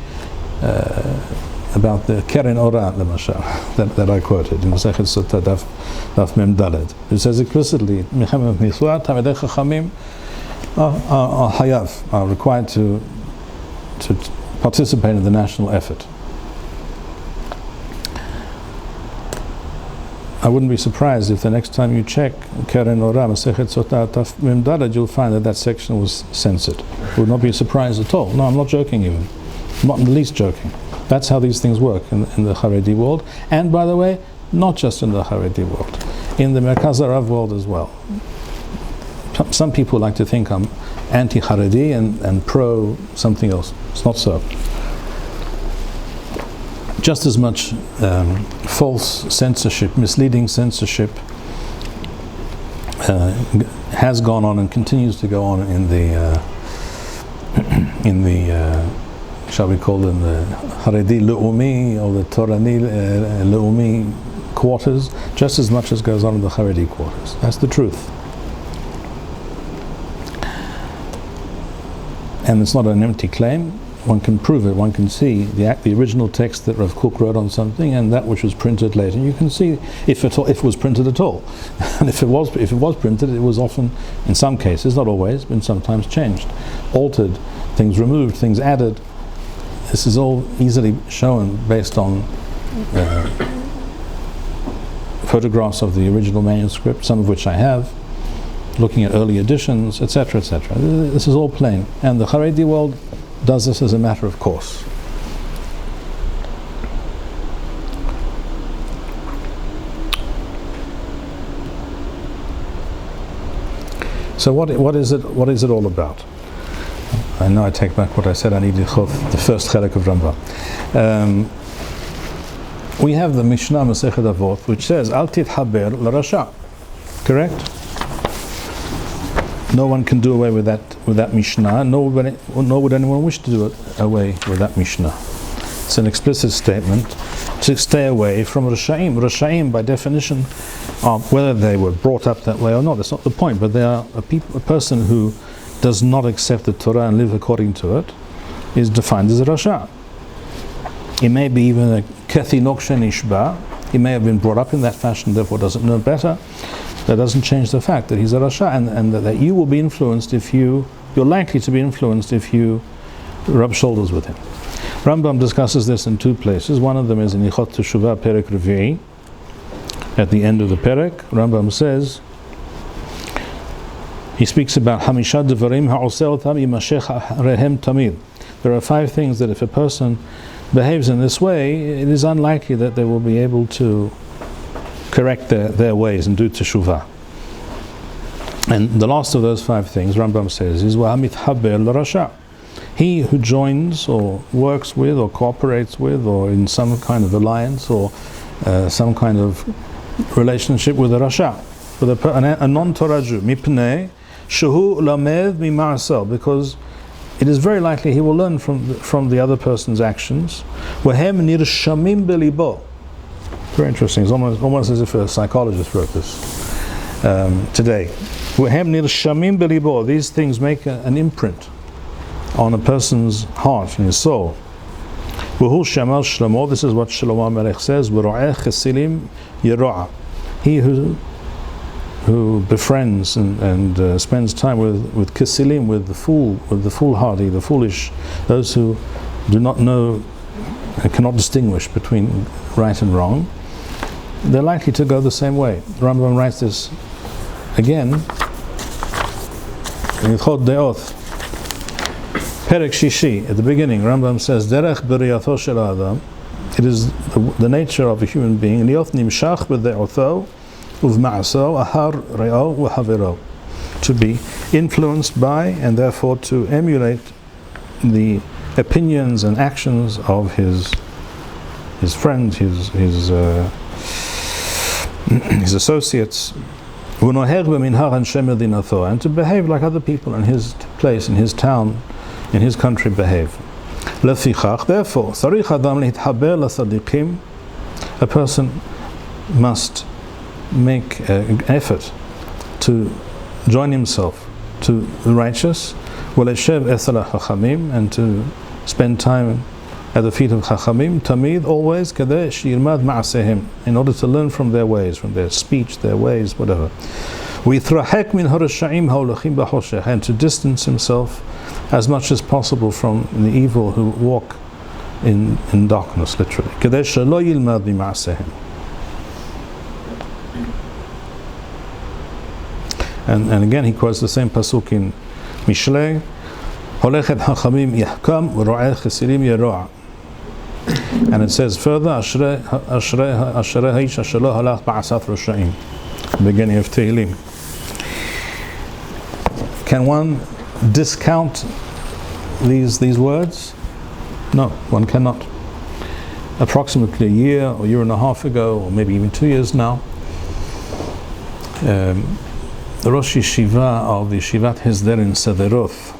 Keren Ora, the Mashal, that I quoted in Masechet Sotah Daf Mem Daled. It says explicitly, Mechemet Miswa, Talmidei Chachamim are Hayav, are required to participate in the national effort. I wouldn't be surprised if the next time you check Keren Ora, Masechet Sotah Daf Mem Daled, you'll find that section was censored. Would not be surprised at all. No, I'm not joking even. Not in the least joking. That's how these things work in the Haredi world. And by the way, not just in the Haredi world, in the Merkaz Arav world as well. Some people like to think I'm anti-Haredi and pro something else. It's not so. Just as much false censorship, misleading censorship has gone on and continues to go on in the shall we call them the Haredi Le'umi or the Torani Le'umi quarters, just as much as goes on in the Haredi quarters. That's the truth. And it's not an empty claim. One can prove it. One can see the original text that Rav Kook wrote on something, and that which was printed later. You can see if it was printed at all, and if it was printed, it was often, in some cases, not always, but sometimes changed, altered, things removed, things added. This is all easily shown based on photographs of the original manuscript, some of which I have, looking at early editions, etc., etc. This is all plain, and the Haredi world does this as a matter of course. So what is it all about? I know I take back what I said. I need to quote the first chelik of Rambam. We have the Mishnah Masechet Avot, which says Al tithaber l'rasha. Correct? No one can do away with that Mishnah, nor would anyone wish to do away with that Mishnah. It's an explicit statement to stay away from Rashaim. Rashaim, by definition, whether they were brought up that way or not, that's not the point, but they are a person who does not accept the Torah and live according to it, is defined as a Rasha. He may be even a Kethinok Shenishba, he may have been brought up in that fashion, therefore doesn't know better. That doesn't change the fact that he's a Rasha, and that you will be influenced you're likely to be influenced if you rub shoulders with him. Rambam discusses this in two places. One of them is in Ichot Teshuvah Perek Revi'i. At the end of the Perek, Rambam says, he speaks about Hamisha Devarim Ha'oseh Otam Yimashech Rehem Tamid. There are 5 things that if a person behaves in this way, it is unlikely that they will be able to correct their ways and do teshuvah. And the last of those 5 things, Rambam says, is Wa'amithaber l'rasha. He who joins or works with or cooperates with or in some kind of alliance or some kind of relationship with a rasha, with a non-Torah Jew, mipnei shehu lamed mima'asel, because it is very likely he will learn from the other person's actions. Wahem nirshamim belibo. Very interesting. It's almost as if a psychologist wrote this today. These things make an imprint on a person's heart and his soul. This is what Shlomo Melech says. He who befriends and spends time with kisilim, with the foolhardy, the foolish, those who do not know, cannot distinguish between right and wrong, they're likely to go the same way. Rambam writes this again in Chod De'oth, Perek Shishi, at the beginning. Rambam says, Derech b'riyato shel adam, it is the nature of a human being, liot nimshach b'de'otho uv'ma'aso ahar re'o v'havero, to be influenced by and therefore to emulate the opinions and actions of his friends, his associates, and to behave like other people in his place, in his town, in his country behave. Therefore, a person must make an effort to join himself to the righteous, and to spend time at the feet of Chachamim, Tamid, always, in order to learn from their ways, from their speech, their ways, whatever. And to distance himself as much as possible from the evil who walk in darkness, literally. And again he quotes the same pasuk in Mishlei, Holechet hachamim yahkam v'ro'eh chesirim yero'a. And it says further, Ashrei ha'ish asher lo halach ba'asat roshaim. Beginning of Tehillim. Can one discount these words? No, one cannot. Approximately a year or year and a half ago, or maybe even 2 years now, the Rosh Yeshiva of the Yeshivat Hesder in Sederoth,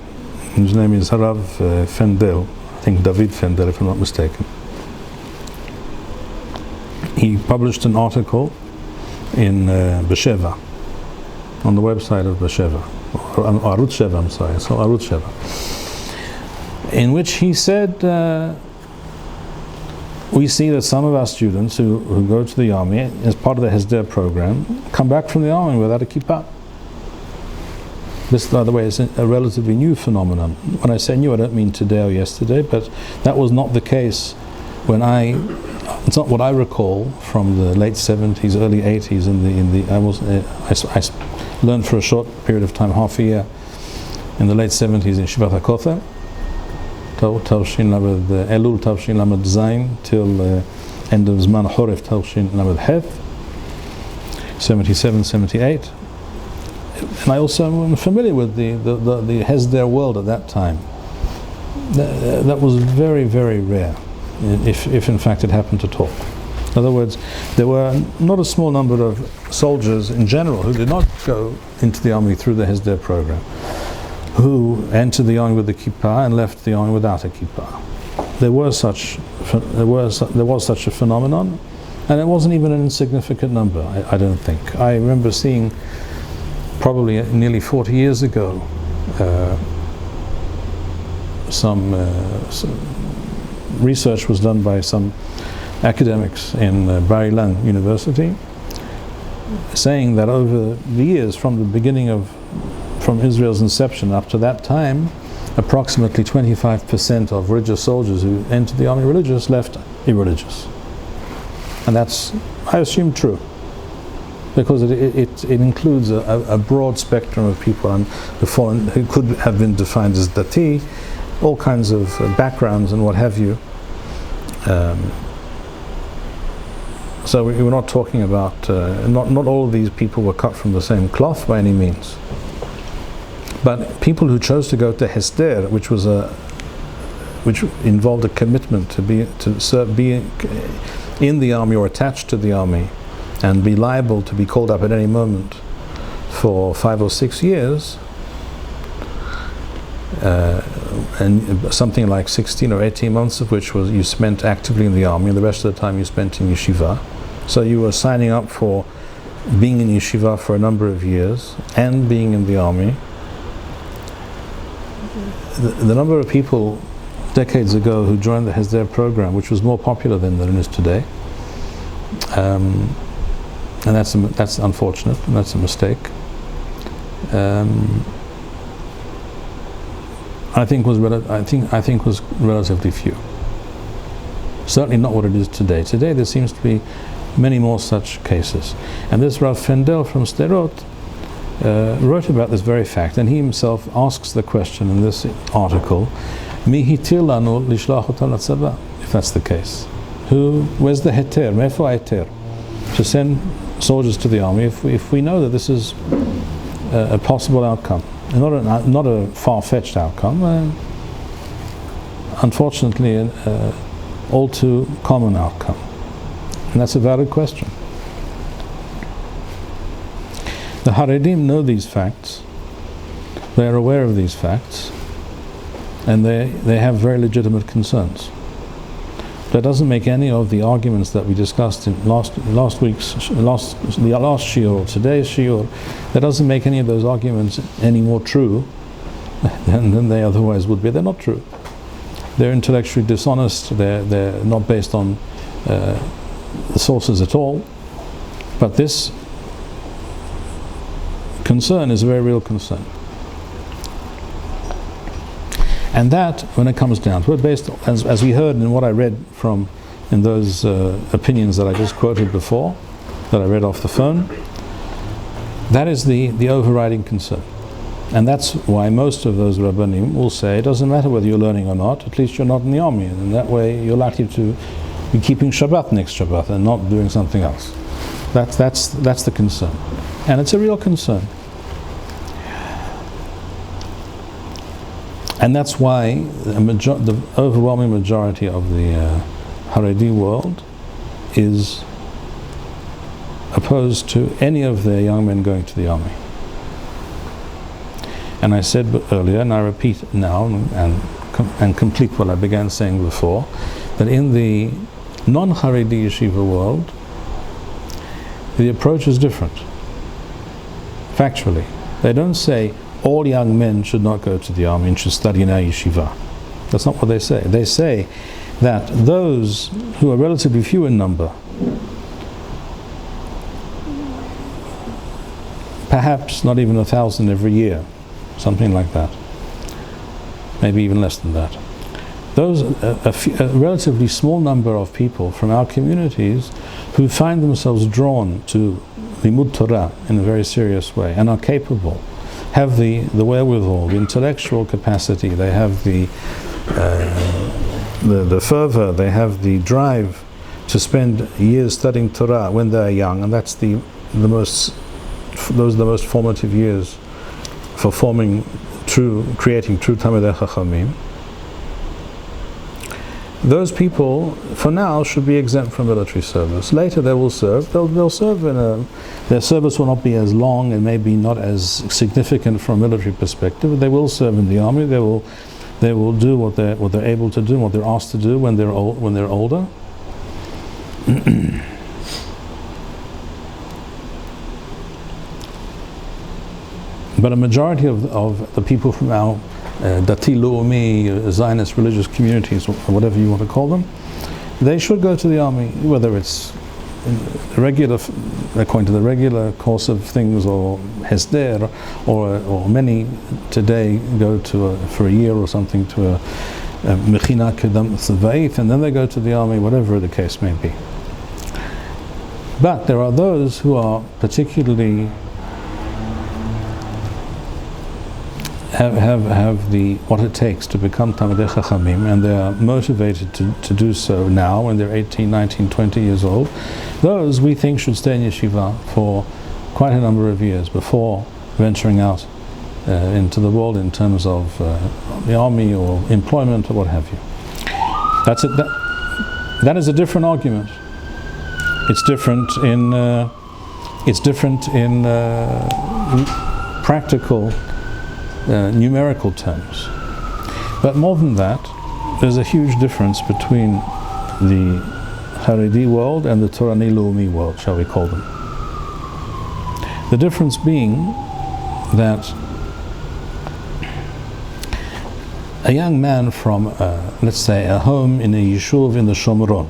his name is Harav Fendel, I think David Fendel if I'm not mistaken. He published an article in Besheva, on the website of Besheva, or Arut Sheva, I'm sorry, so Arut Sheva, in which he said, we see that some of our students who go to the army as part of the Hesder program come back from the army without a kippah. This, by the way, is a relatively new phenomenon. When I say new, I don't mean today or yesterday, but that was not the case when it's not what I recall from the late 70s, early 80s. I learned for a short period of time, half a year, in the late 70s in Shivat HaKother, Tavshin Lamed Elul Tavshin Lamed Zayin till end of Zman Horef Tavshin Lamed Heth, 77, 78. And I also am familiar with the Hesder world at that time. That was very, very rare, if in fact it happened at all. In other words, there were not a small number of soldiers in general who did not go into the army through the Hesder program, who entered the army with a kippah and left the army without a kippah. There was such a phenomenon, and it wasn't even an insignificant number, I don't think. I remember seeing, probably nearly 40 years ago, some research was done by some academics in Bar Ilan University, saying that over the years, from Israel's inception up to that time, approximately 25% of religious soldiers who entered the army religious left irreligious. And that's, I assume, true, because it includes a broad spectrum of people and who could have been defined as dati, all kinds of backgrounds and what have you. So we're not talking about, not all of these people were cut from the same cloth by any means. But people who chose to go to Hesder, which involved a commitment to be in the army or attached to the army, and be liable to be called up at any moment for 5 or 6 years, and something like 16 or 18 months of which was you spent actively in the army, and the rest of the time you spent in yeshiva. So you were signing up for being in yeshiva for a number of years and being in the army. The number of people decades ago who joined the Hesder program, which was more popular then than it is today, and that's unfortunate, and that's a mistake. I think was relatively few. Certainly not what it is today. Today there seems to be many more such cases, and this Rav Fendel from Sderot wrote about this very fact, and he himself asks the question in this article, Mi hitir lanu lishlach otam latzava, if that's the case. Where's the heter? Me'efo heter? To send soldiers to the army if we know that this is a possible outcome, not a far-fetched outcome, unfortunately an all too common outcome, and that's a valid question. The Haredim know these facts, they are aware of these facts, and they have very legitimate concerns. That doesn't make any of the arguments that we discussed in the last shiur, today's shiur, that doesn't make any of those arguments any more true than they otherwise would be. They're not true. They're intellectually dishonest, they're not based on the sources at all. But this concern is a very real concern. And that, when it comes down to it, based as we heard in what I read from in those opinions that I just quoted before, that I read off the phone, that is the overriding concern. And that's why most of those Rabbanim will say, it doesn't matter whether you're learning or not, at least you're not in the army. And in that way, you're likely to be keeping Shabbat next Shabbat and not doing something else. That's the concern. And it's a real concern. And that's why the overwhelming majority of the Haredi world is opposed to any of their young men going to the army. And I said earlier, and I repeat now, and complete what I began saying before, that in the non-Haredi yeshiva world, the approach is different. Factually. They don't say all young men should not go to the army and should study in our yeshiva. That's not what they say. They say that those who are relatively few in number, perhaps not even 1,000 every year, something like that, maybe even less than that. Those a relatively small number of people from our communities who find themselves drawn to Limud Torah in a very serious way and are capable, have the wherewithal, the intellectual capacity, they have the fervor, they have the drive to spend years studying Torah when they're young, and that's those are the most formative years for creating true Talmidei Chachamim. Those people, for now, should be exempt from military service. Later they will serve. They'll serve their service will not be as long and maybe not as significant from a military perspective. They will serve in the army. They will do what they're able to do, what they're asked to do when they're older. But a majority of the people from our Dati Leumi, Zionist religious communities, or whatever you want to call them, they should go to the army, whether it's according to the regular course of things, or Hesder, or many today go for a year or something to a Mechina Kedam Tzva'it, and then they go to the army, whatever the case may be. But there are those who are particularly have what it takes to become Talmidei Chachamim, and they are motivated to do so now when they're 18, 19, 20 years old. Those we think should stay in yeshiva for quite a number of years before venturing out into the world in terms of the army or employment or what have you. That's it. That is a different argument. It's different in practical numerical terms. But more than that, there's a huge difference between the Haredi world and the Torani Leumi world, shall we call them. The difference being that a young man from, let's say, a home in a yeshuv in the Shomron,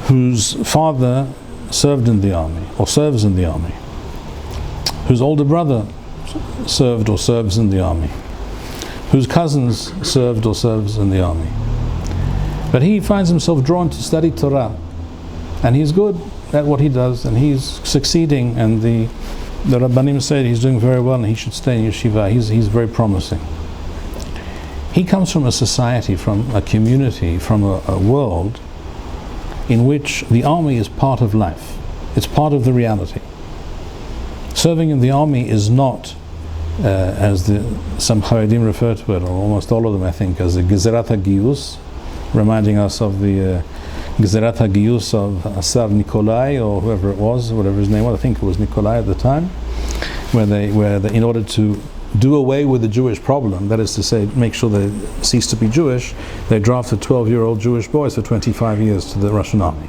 whose father served in the army, or serves in the army, whose older brother served or serves in the army, whose cousins served or serves in the army. But he finds himself drawn to study Torah, and he's good at what he does, and he's succeeding, and the Rabbanim said he's doing very well and he should stay in yeshiva. He's very promising. He comes from a society, from a community, from a world in which the army is part of life. It's part of the reality. Serving in the army is not, as some Haredim refer to it, or almost all of them I think, as the Gezerat HaGiyus, reminding us of the Gezerat HaGiyus of Asar Nikolai, or whoever it was, whatever his name was, I think it was Nikolai at the time, where they in order to do away with the Jewish problem, that is to say, make sure they cease to be Jewish, they drafted 12-year-old Jewish boys for 25 years to the Russian army.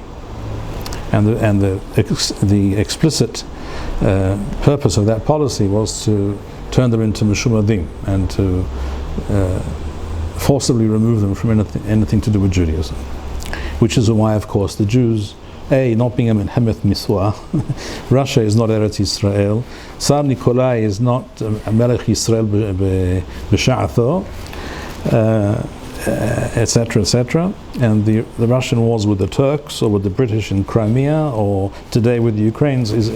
And the explicit purpose of that policy was to turn them into Meshumadim and to forcibly remove them from anything to do with Judaism. Which is why, of course, the Jews, not being a Menhemeth Miswa, Russia is not Eretz Yisrael, Tsar Nikolai is not a Melech Yisrael b'sha'atho, etc., etc. And the Russian wars with the Turks or with the British in Crimea, or today with the Ukrainians, is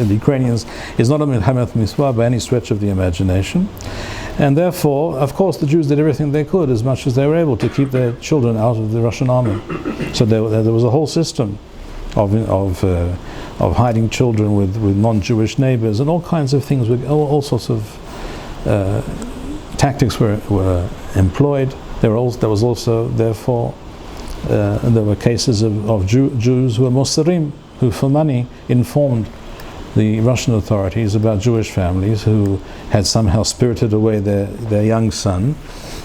not a milhamet mitzvah by any stretch of the imagination. And therefore, of course, the Jews did everything they could, as much as they were able, to keep their children out of the Russian army. So there was a whole system of hiding children with non-Jewish neighbors, and all kinds of things. All sorts of tactics were employed. There was also, therefore, there were cases of Jews who were Mosarim, who for money informed the Russian authorities about Jewish families who had somehow spirited away their young son,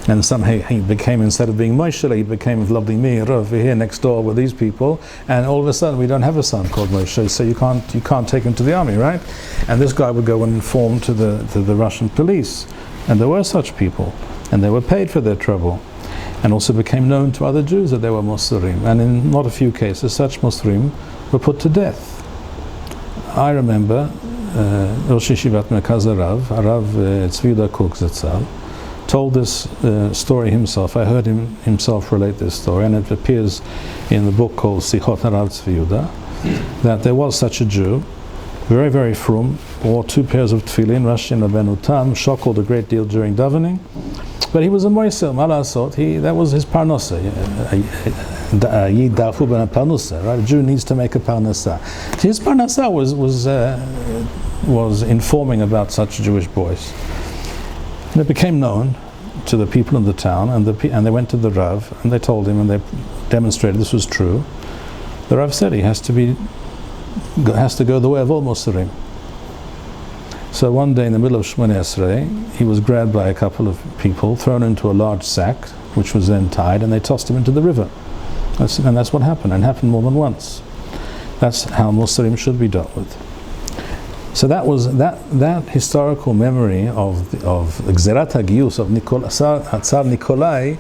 and somehow he became, instead of being Moshe, he became Vladimir over here next door with these people, and all of a sudden we don't have a son called Moshe, so you can't take him to the army, right? And this guy would go and inform to the Russian police, and there were such people, and they were paid for their trouble, and also became known to other Jews that they were Mosarim, and in not a few cases such Mosarim were put to death. I remember Rosh Yeshivat Merkaz Arav Tzvi Yehuda Kook Zatzal told this story himself. I heard himself relate this story, and it appears in the book called Sichot Harav Tzvi Yehuda, that there was such a Jew, very, very frum, wore 2 pairs of tefillin, Rashi and Rabbeinu Tam, shockled a great deal during davening, but he was a moisel, malasot, that was his parnasa. Right? A Jew needs to make a parnasa. His parnasa was informing about such Jewish boys. And it became known to the people in the town, and they went to the Rav, and they told him, and they demonstrated this was true. The Rav said he has to go the way of all Mosarim. So one day in the middle of Shmoneh Esrei, he was grabbed by a couple of people, thrown into a large sack, which was then tied, and they tossed him into the river. And that's what happened, and happened more than once. That's how Mosarim should be dealt with. So that was that historical memory of Gzerat HaGiyus of Tsar Nikolai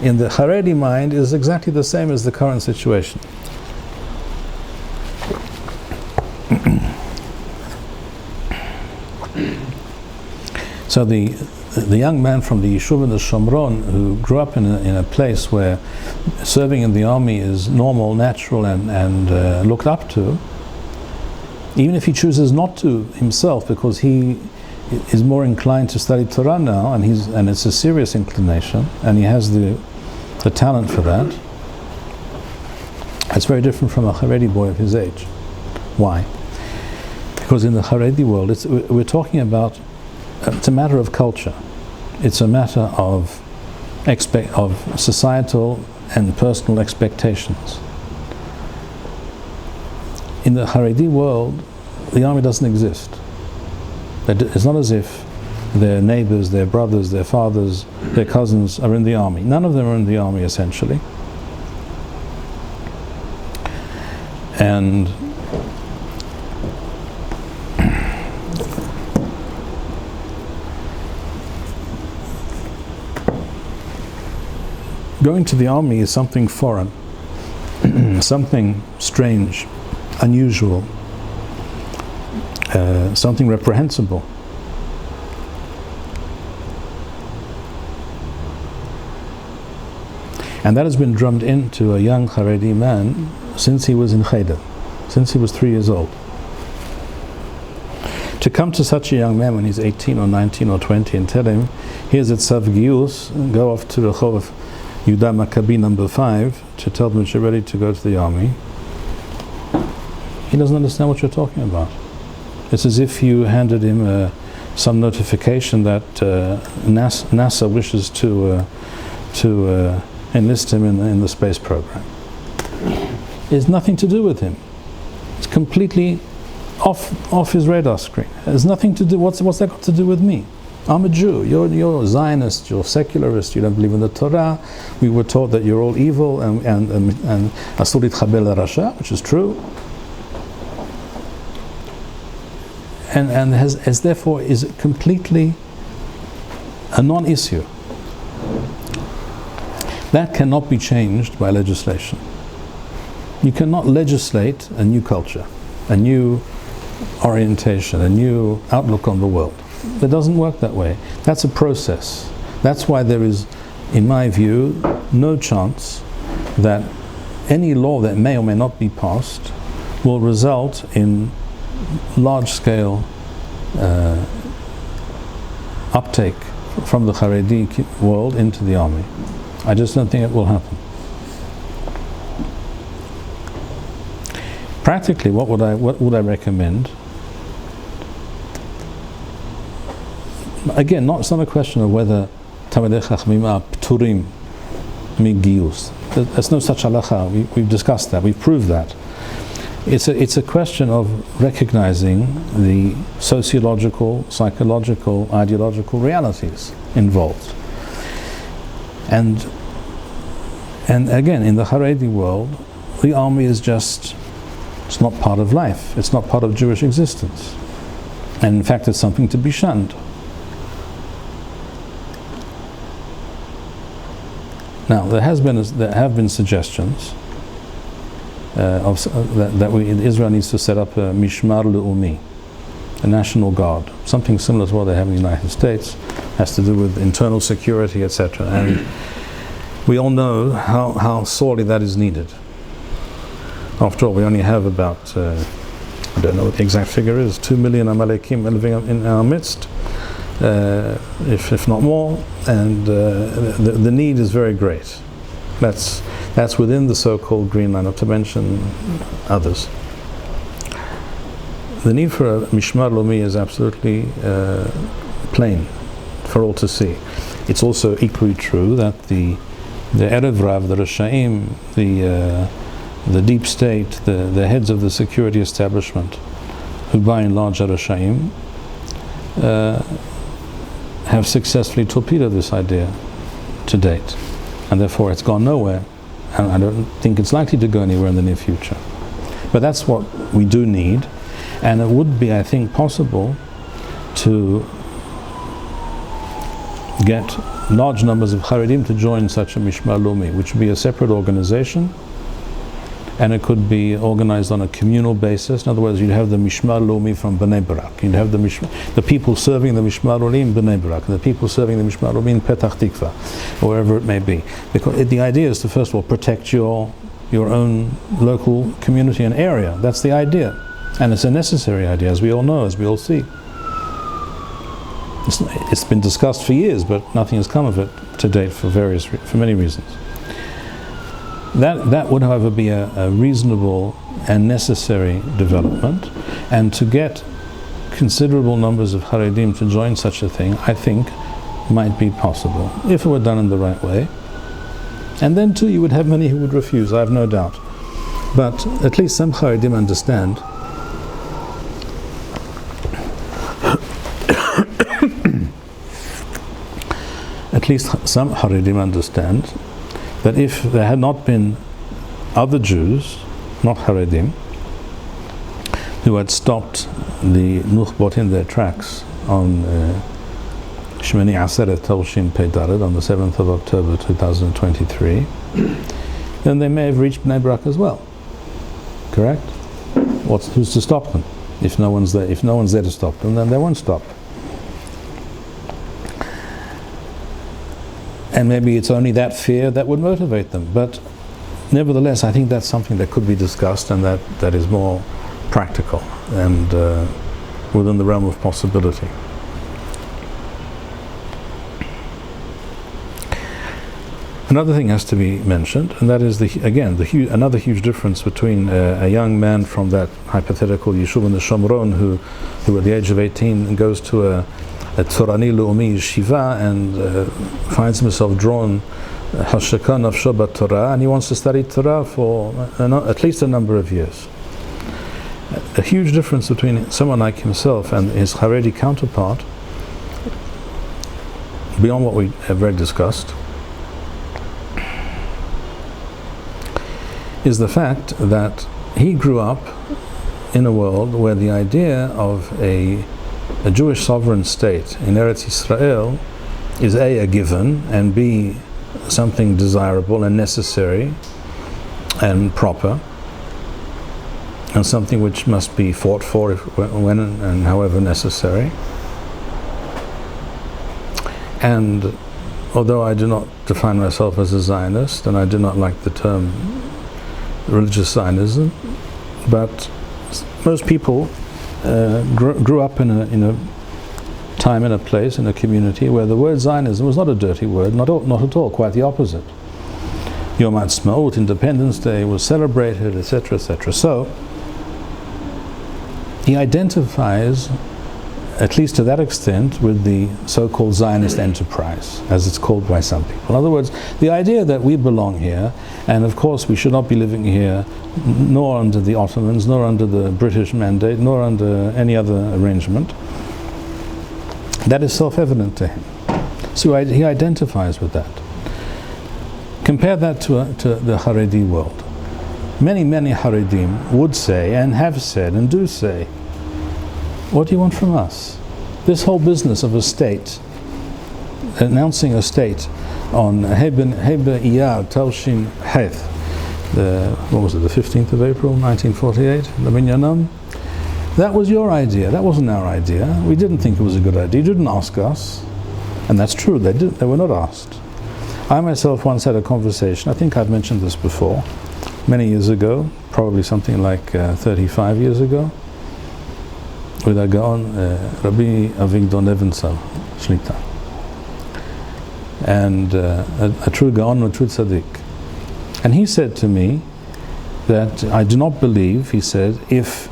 in the Haredi mind is exactly the same as the current situation. So the young man from the Yishuv in the Shomron, who grew up in a place where serving in the army is normal, natural, and looked up to, even if he chooses not to himself, because he is more inclined to study Torah now, and it's a serious inclination, and he has the talent for that, it's very different from a Haredi boy of his age. Why? Because in the Haredi world, we're talking about, it's a matter of culture. It's a matter of societal and personal expectations. In the Haredi world, the army doesn't exist. It's not as if their neighbors, their brothers, their fathers, their cousins are in the army. None of them are in the army, essentially. And going to the army is something foreign, something strange, unusual, something reprehensible. And that has been drummed into a young Haredi man since he was in Cheder, since he was 3 years old. To come to such a young man when he's 18 or 19 or 20 and tell him, here's a Tzav Giyus, go off to Rehov Yudah Maccabi number 5 to tell them that you're ready to go to the army, he doesn't understand what you're talking about. It's as if you handed him some notification that NASA wishes to enlist him in the space program. It has nothing to do with him. It's completely off his radar screen. It has nothing to do. What's that got to do with me? I'm a Jew. You're a Zionist. You're a secularist. You don't believe in the Torah. We were taught that you're all evil and asur litchabel rasha, which is true. And has therefore is completely a non-issue. That cannot be changed by legislation. You cannot legislate a new culture, a new orientation, a new outlook on the world. It doesn't work that way. That's a process. That's why there is in my view, no chance that any law that may or may not be passed will result in large-scale uptake from the Haredi world into the army. I just don't think it will happen. Practically, what would I recommend? Again, it's not a question of whether Talmidei Chachamim are pturim migiyus. There's no such halacha. We've discussed that. We've proved that. It's a question of recognizing the sociological, psychological, ideological realities involved. And again, in the Haredi world, the army is just, it's not part of life. It's not part of Jewish existence. And in fact, it's something to be shunned. Now, there have been suggestions that Israel needs to set up a Mishmar Le'umi, a national guard, something similar to what they have in the United States, has to do with internal security, etc. And we all know how sorely that is needed. After all, we only have about, I don't know what the exact figure is, 2 million Amalekim living in our midst, if not more, and the need is very great. That's within the so-called Green Line, not to mention others. The need for a Mishmar Lomi is absolutely plain for all to see. It's also equally true that the Erev Rav, the Rashaim, the deep state, the heads of the security establishment, who by and large are Rashaim, have successfully torpedoed this idea to date, and therefore it's gone nowhere, and I don't think it's likely to go anywhere in the near future. But that's what we do need, and it would be, I think, possible to get large numbers of Haredim to join such a Mishmar Lomi, which would be a separate organization, and it could be organized on a communal basis. In other words, you'd have the Mishmar Lomi from Bnei Brak, you'd have the people serving the Mishmar Lomi in Bnei Brak, and the people serving the Mishmar Lomi in Petach Tikva, or wherever it may be. Because the idea is to, first of all, protect your own local community and area. That's the idea. And it's a necessary idea, as we all know, as we all see. It's been discussed for years, but nothing has come of it to date for many reasons. That would, however, be a reasonable and necessary development, and to get considerable numbers of Haredim to join such a thing, I think, might be possible, if it were done in the right way. And then too, you would have many who would refuse, I have no doubt. But at least some Haredim understand that if there had not been other Jews, not Haredim, who had stopped the Nukhbot in their tracks on Shmini Aseret Tolshin Peidared on the 7th of October 2023, then they may have reached Bnei Brak as well. Correct? Who's to stop them? If no one's there to stop them, then they won't stop. And maybe it's only that fear that would motivate them. But nevertheless, I think that's something that could be discussed, and that is more practical and within the realm of possibility. Another thing has to be mentioned, and that is another huge difference between a young man from that hypothetical yeshuv in the Shomron who at the age of 18 goes to a Torani Le'umi yeshiva and finds himself drawn hashaka nafsho b'Torah, and he wants to study Torah for at least a number of years. A huge difference between someone like himself and his Haredi counterpart, beyond what we have already discussed, is the fact that he grew up in a world where the idea of a Jewish sovereign state in Eretz Yisrael is A, given, and B, something desirable and necessary and proper, and something which must be fought for when and however necessary. And although I do not define myself as a Zionist, and I do not like the term religious Zionism, but most people grew up in a time, in a place, in a community where the word Zionism was not a dirty word, not at all, quite the opposite. Yom Ha'atzmaut, Independence Day, was celebrated, etc., etc. So he identifies, at least to that extent, with the so-called Zionist enterprise, as it's called by some people. In other words, the idea that we belong here, and of course we should not be living here, nor under the Ottomans, nor under the British mandate, nor under any other arrangement, that is self-evident to him. So he identifies with that. Compare that to the Haredi world. Many Haredim would say, and have said, and do say, what do you want from us? This whole business of a state, announcing a state on Hebe Iyar Telshin Heth, what was it, the 15th of April, 1948, the Minyanam? That was your idea, that wasn't our idea. We didn't think it was a good idea, you didn't ask us. And that's true, they were not asked. I myself once had a conversation, I think I've mentioned this before, many years ago, probably something like 35 years ago, with a Gaon, Rabbi Avigdor Nebenzahl, Shlita, and a true Gaon, a true tzaddik. And he said to me that I do not believe, he said, if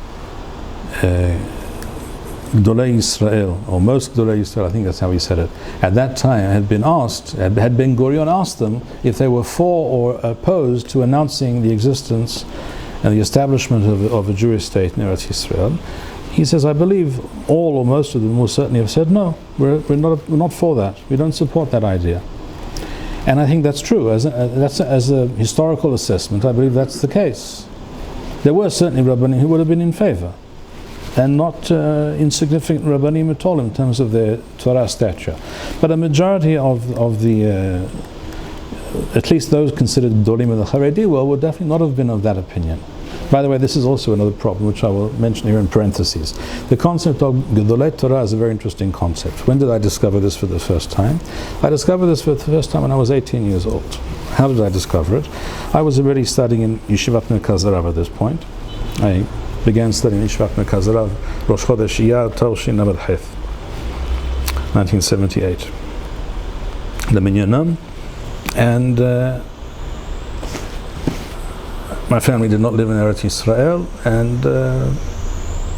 Gdolei Yisrael, or most Gdolei Yisrael, I think that's how he said it, at that time had been asked, had Ben Gurion asked them if they were for or opposed to announcing the existence and the establishment of a Jewish state in Eretz Yisrael. He says, I believe all or most of them will certainly have said, no, we're not for that. We don't support that idea. And I think that's true. As a historical assessment, I believe that's the case. There were certainly Rabbanim who would have been in favor, and not insignificant Rabbanim at all in terms of their Torah stature. But a majority of the, at least those considered Gdolim in the Haredi world, would definitely not have been of that opinion. By the way, this is also another problem, which I will mention here in parentheses. The concept of Gedolei Torah is a very interesting concept. When did I discover this for the first time? I discovered this for the first time when I was 18 years old. How did I discover it? I was already studying in Yeshivat Merkaz Harav at this point. I began studying in Yeshivat Merkaz Harav, Rosh Chodesh Iyar Telshin Amud Heth, 1978. The Minyanam, and my family did not live in Eretz Yisrael, and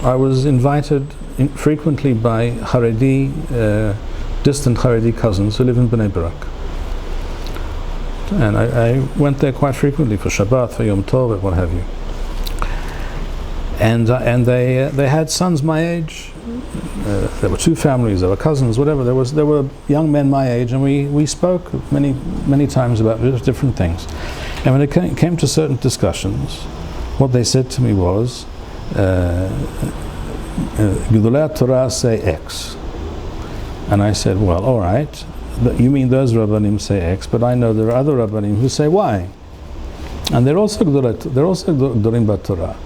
I was invited frequently by Haredi, distant Haredi cousins who live in Bnei Brak. And I went there quite frequently for Shabbat, for Yom Tov, what have you. And they had sons my age. There were two families, there were cousins, whatever. There were young men my age, and we spoke many times about different things. And when it came to certain discussions, what they said to me was, Gedolei Torah say X. And I said, well, all right, you mean those Rabbanim say X, but I know there are other Rabbanim who say Y. And they're also Gdolim B'Torah.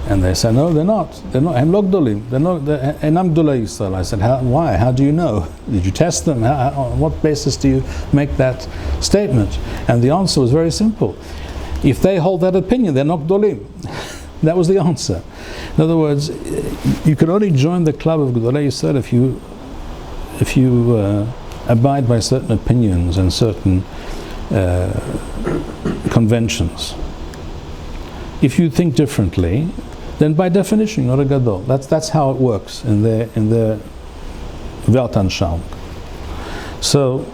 And they said, no, they're not. Hem lo Gdolim. They're Enam Gdolei Yisrael. I said, why? How do you know? Did you test them? On what basis do you make that statement? And the answer was very simple. If they hold that opinion, they're not Gdolim. That was the answer. In other words, you can only join the club of Gdolei Yisrael if you abide by certain opinions and certain conventions. If you think differently, then by definition you're not a gadol. That's how it works in their Weltanschauung. So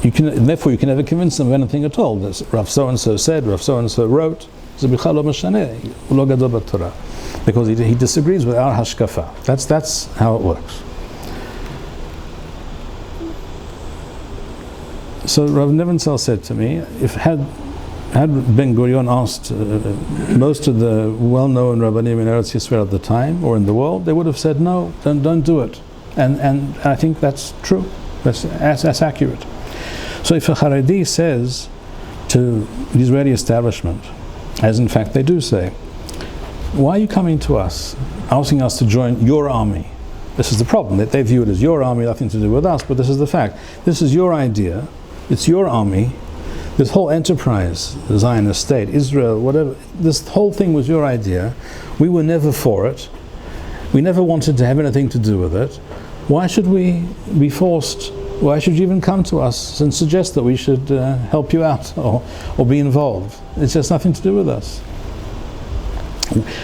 therefore you can never convince them of anything at all. That's Rav so and so said, Rav so and so wrote. Because he disagrees with our hashkafa. That's how it works. So Rav Nebenzahl said to me, had Ben Gurion asked most of the well-known Rabbanim in Eretz Yisrael at the time, or in the world, they would have said, no, don't do it. And I think that's true. That's accurate. So if a Haredi says to the Israeli establishment, as in fact they do say, why are you coming to us, asking us to join your army? This is the problem. They view it as your army, nothing to do with us, but this is the fact. This is your idea. It's your army. This whole enterprise, the Zionist state, Israel, whatever, this whole thing was your idea. We were never for it. We never wanted to have anything to do with it. Why should we be forced? Why should you even come to us and suggest that we should help you out or be involved? It's just nothing to do with us.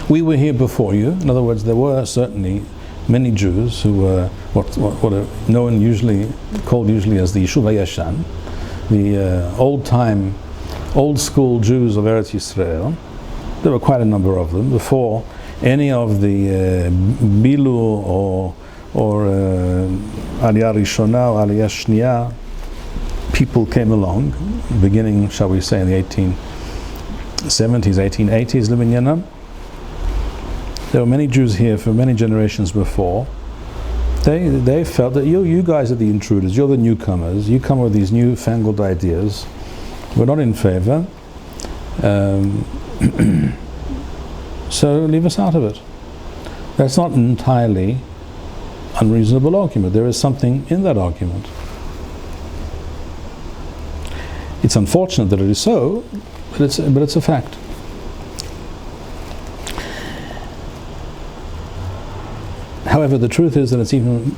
We were here before you. In other words, there were certainly many Jews who were what are known called usually as the Yishuv HaYashan, the old school Jews of Eretz Yisrael. There were quite a number of them before any of the Bilu or Aliyah Rishona or Aliyah Shniya people came along, beginning, shall we say, in the 1870s, 1880s, Leminyanam. There were many Jews here for many generations before. They felt that you guys are the intruders, you're the newcomers, you come with these newfangled ideas. We're not in favor. So leave us out of it. That's not an entirely unreasonable argument. There is something in that argument. It's unfortunate that it is so, but it's a fact. However, the truth is that it's even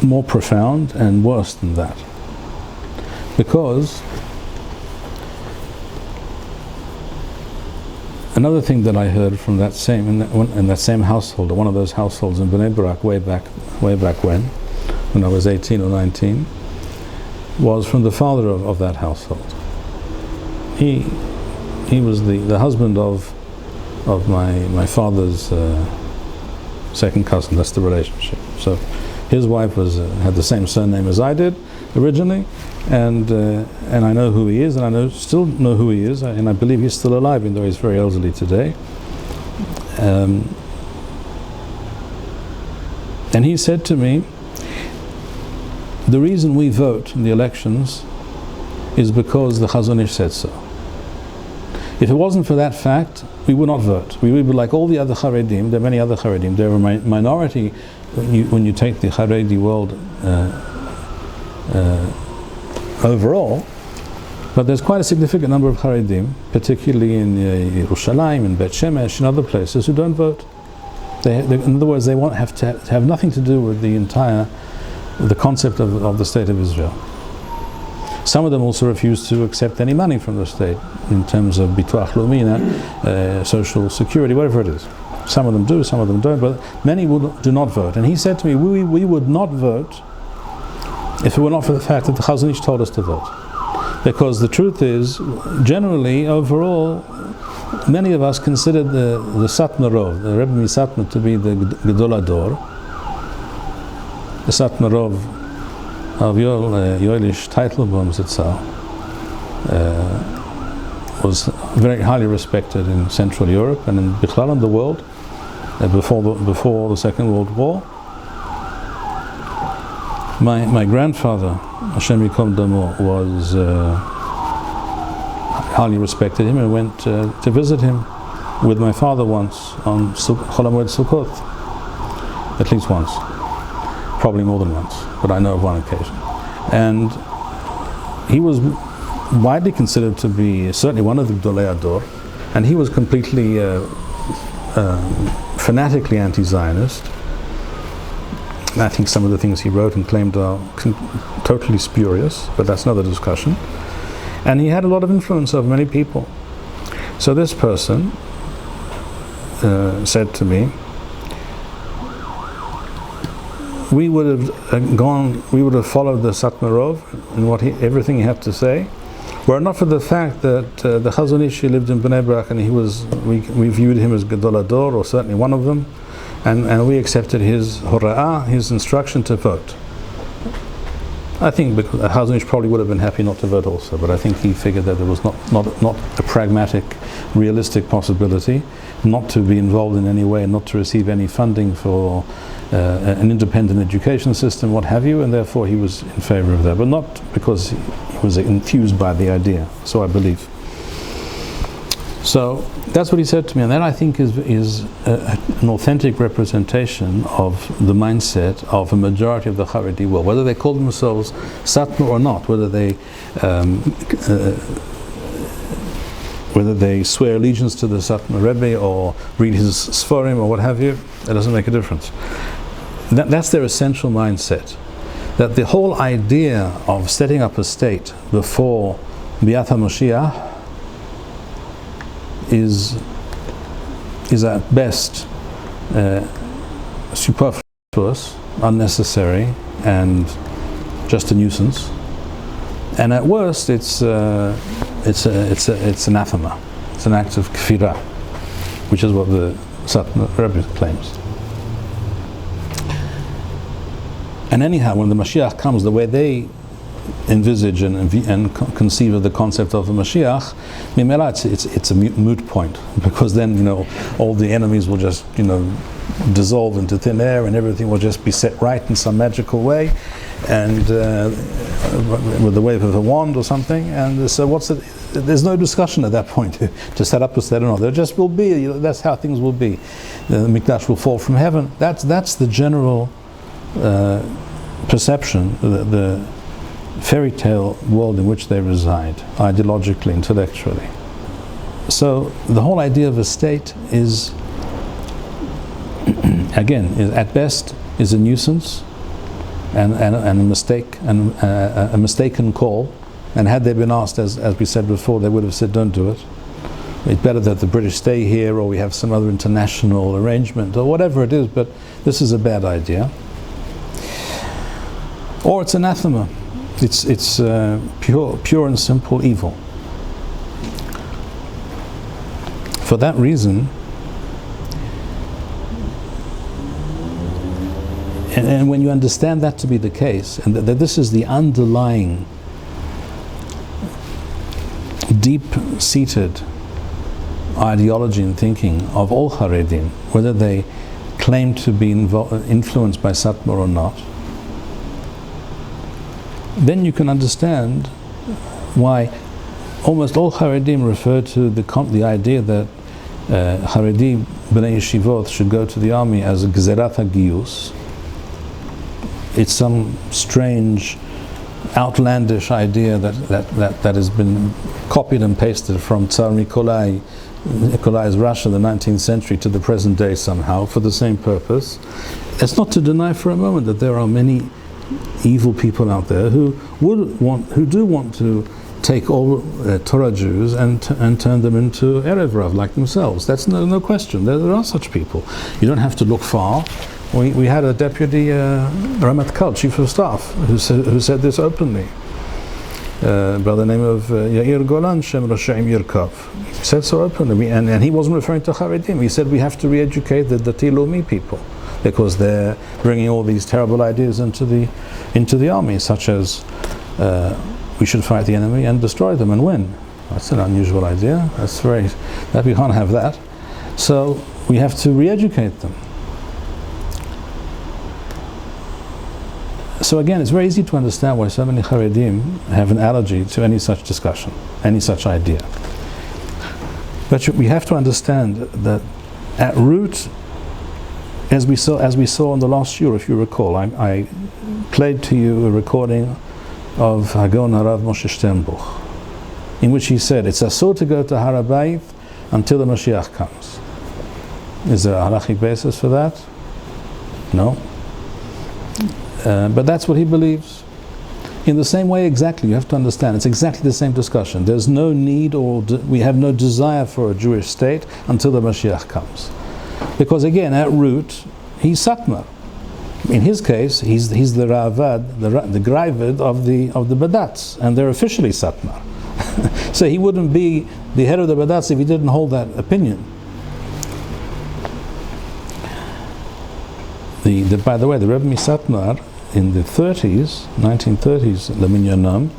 more profound and worse than that, because another thing that I heard from that same in that same household, one of those households in Bnei Brak way back when I was 18 or 19, was from the father of that household. He was the husband of my father's second cousin. That's the relationship. So his wife had the same surname as I did originally, and I know who he is, and still know who he is, and I believe he's still alive, even though he's very elderly today. And he said to me, the reason we vote in the elections is because the Chazon Ish said so. If it wasn't for that fact, we would not vote. We would be like all the other Haredim. There are many other Haredim. They're a minority when you take the Haredi world overall, but there's quite a significant number of Haredim, particularly in Yerushalayim, in Bet Shemesh, and other places, who don't vote. In other words, they want to have nothing to do with the concept of the state of Israel. Some of them also refuse to accept any money from the state in terms of bituach leumi, social security, whatever it is. Some of them do, some of them don't, but many do not vote. And he said to me, we would not vote if it were not for the fact that the Chazon Ish told us to vote. Because the truth is, generally, overall, many of us consider the Satmar Rov, the Rebbe Misatmar, to be the Gedol Ador. The Satmar Rov of Yoelish Teitelbaum Zitzal was very highly respected in Central Europe and in Bichlal in the world before the Second World War. My grandfather, Hashem Yikom Damo, was highly respected him, and went to visit him with my father once on Chol HaMoed Sukkot, at least once. Probably more than once, but I know of one occasion. And he was widely considered to be certainly one of the Gdolei Ador, and he was completely fanatically anti-Zionist. I think some of the things he wrote and claimed are totally spurious, but that's another discussion. And he had a lot of influence over many people. So this person said to me, we would have followed the Satmar Rov and everything he had to say, were it not for the fact that the Chazon Ish lived in Bnei Brak, and we viewed him as Gedol Ador, or certainly one of them, and we accepted his hora'ah, his instruction to vote. I think because Chazon Ish probably would have been happy not to vote also, but I think he figured that there was not a pragmatic, realistic possibility not to be involved in any way, and not to receive any funding for an independent education system, what have you, and therefore he was in favor of that, but not because he was enthused by the idea, so I believe. So that's what he said to me, and that I think is an authentic representation of the mindset of a majority of the Haredi world, whether they call themselves Satmar or not, whether they swear allegiance to the Satmar Rebbe or read his Sforim or what have you. That doesn't make a difference. That's their essential mindset. That the whole idea of setting up a state before Biat HaMoshiach is at best superfluous, unnecessary, and just a nuisance. And at worst, it's anathema. It's an act of kfirah, which is what the Satmar Rebbe claims. And anyhow, when the Mashiach comes, the way they envisage and conceive of the concept of the Mashiach, it's a moot point, because then all the enemies will just dissolve into thin air, and everything will just be set right in some magical way, and with the wave of a wand or something. And so there's no discussion at that point to set up a state or not. There just will be. That's how things will be. The Mikdash will fall from heaven. That's the general perception, the fairy tale world in which they reside, ideologically, intellectually. So the whole idea of a state is, again, at best, is a nuisance and a mistake, and a mistaken call. And had they been asked, as we said before, they would have said, don't do it. It's better that the British stay here, or we have some other international arrangement, or whatever it is, but this is a bad idea. Or it's anathema. It's pure and simple evil. For that reason, and when you understand that to be the case, and that this is the underlying, deep-seated ideology and thinking of all Haredim, whether they claim to be influenced by Satmar or not, then you can understand why almost all Haredim refer to the idea that Haredi B'nai Yeshivot should go to the army as a Gzerat HaGiyus. It's some strange, outlandish idea that has been copied and pasted from Tsar Nikolai's Russia, the 19th century, to the present day somehow, for the same purpose. It's not to deny for a moment that there are many evil people out there who do want to take all Torah Jews and turn them into Erev like themselves. That's no question. There are such people. You don't have to look far. We had a deputy Ramatkal, chief of staff, who said this openly, by the name of Yair Golan, Shem Roshaim Yirkov. He said so openly, and he wasn't referring to Haredim. He said we have to re-educate the Dati Lomi people, because they're bringing all these terrible ideas into the army, such as we should fight the enemy and destroy them and win. That's an unusual idea. That we can't have that. So we have to re-educate them. So again, it's very easy to understand why so many Haredim have an allergy to any such discussion, any such idea. But we have to understand that at root, as we saw in the last year, if you recall, I played to you a recording of Hagon Harav Moshe Sternbuch, in which he said it's asur to go to Har HaBayit until the Mashiach comes. Is there a halachic basis for that? No. But that's what he believes. In the same way, exactly, you have to understand, it's exactly the same discussion. There's no need, or we have no desire for a Jewish state until the Mashiach comes. Because again, at root, he's Satmar. In his case, he's the Ravad, the Greivid of the Badats, and they're officially Satmar. So he wouldn't be the head of the Badats if he didn't hold that opinion. By the way, the Rebbe Satmar in the 1930s, Leminyanam,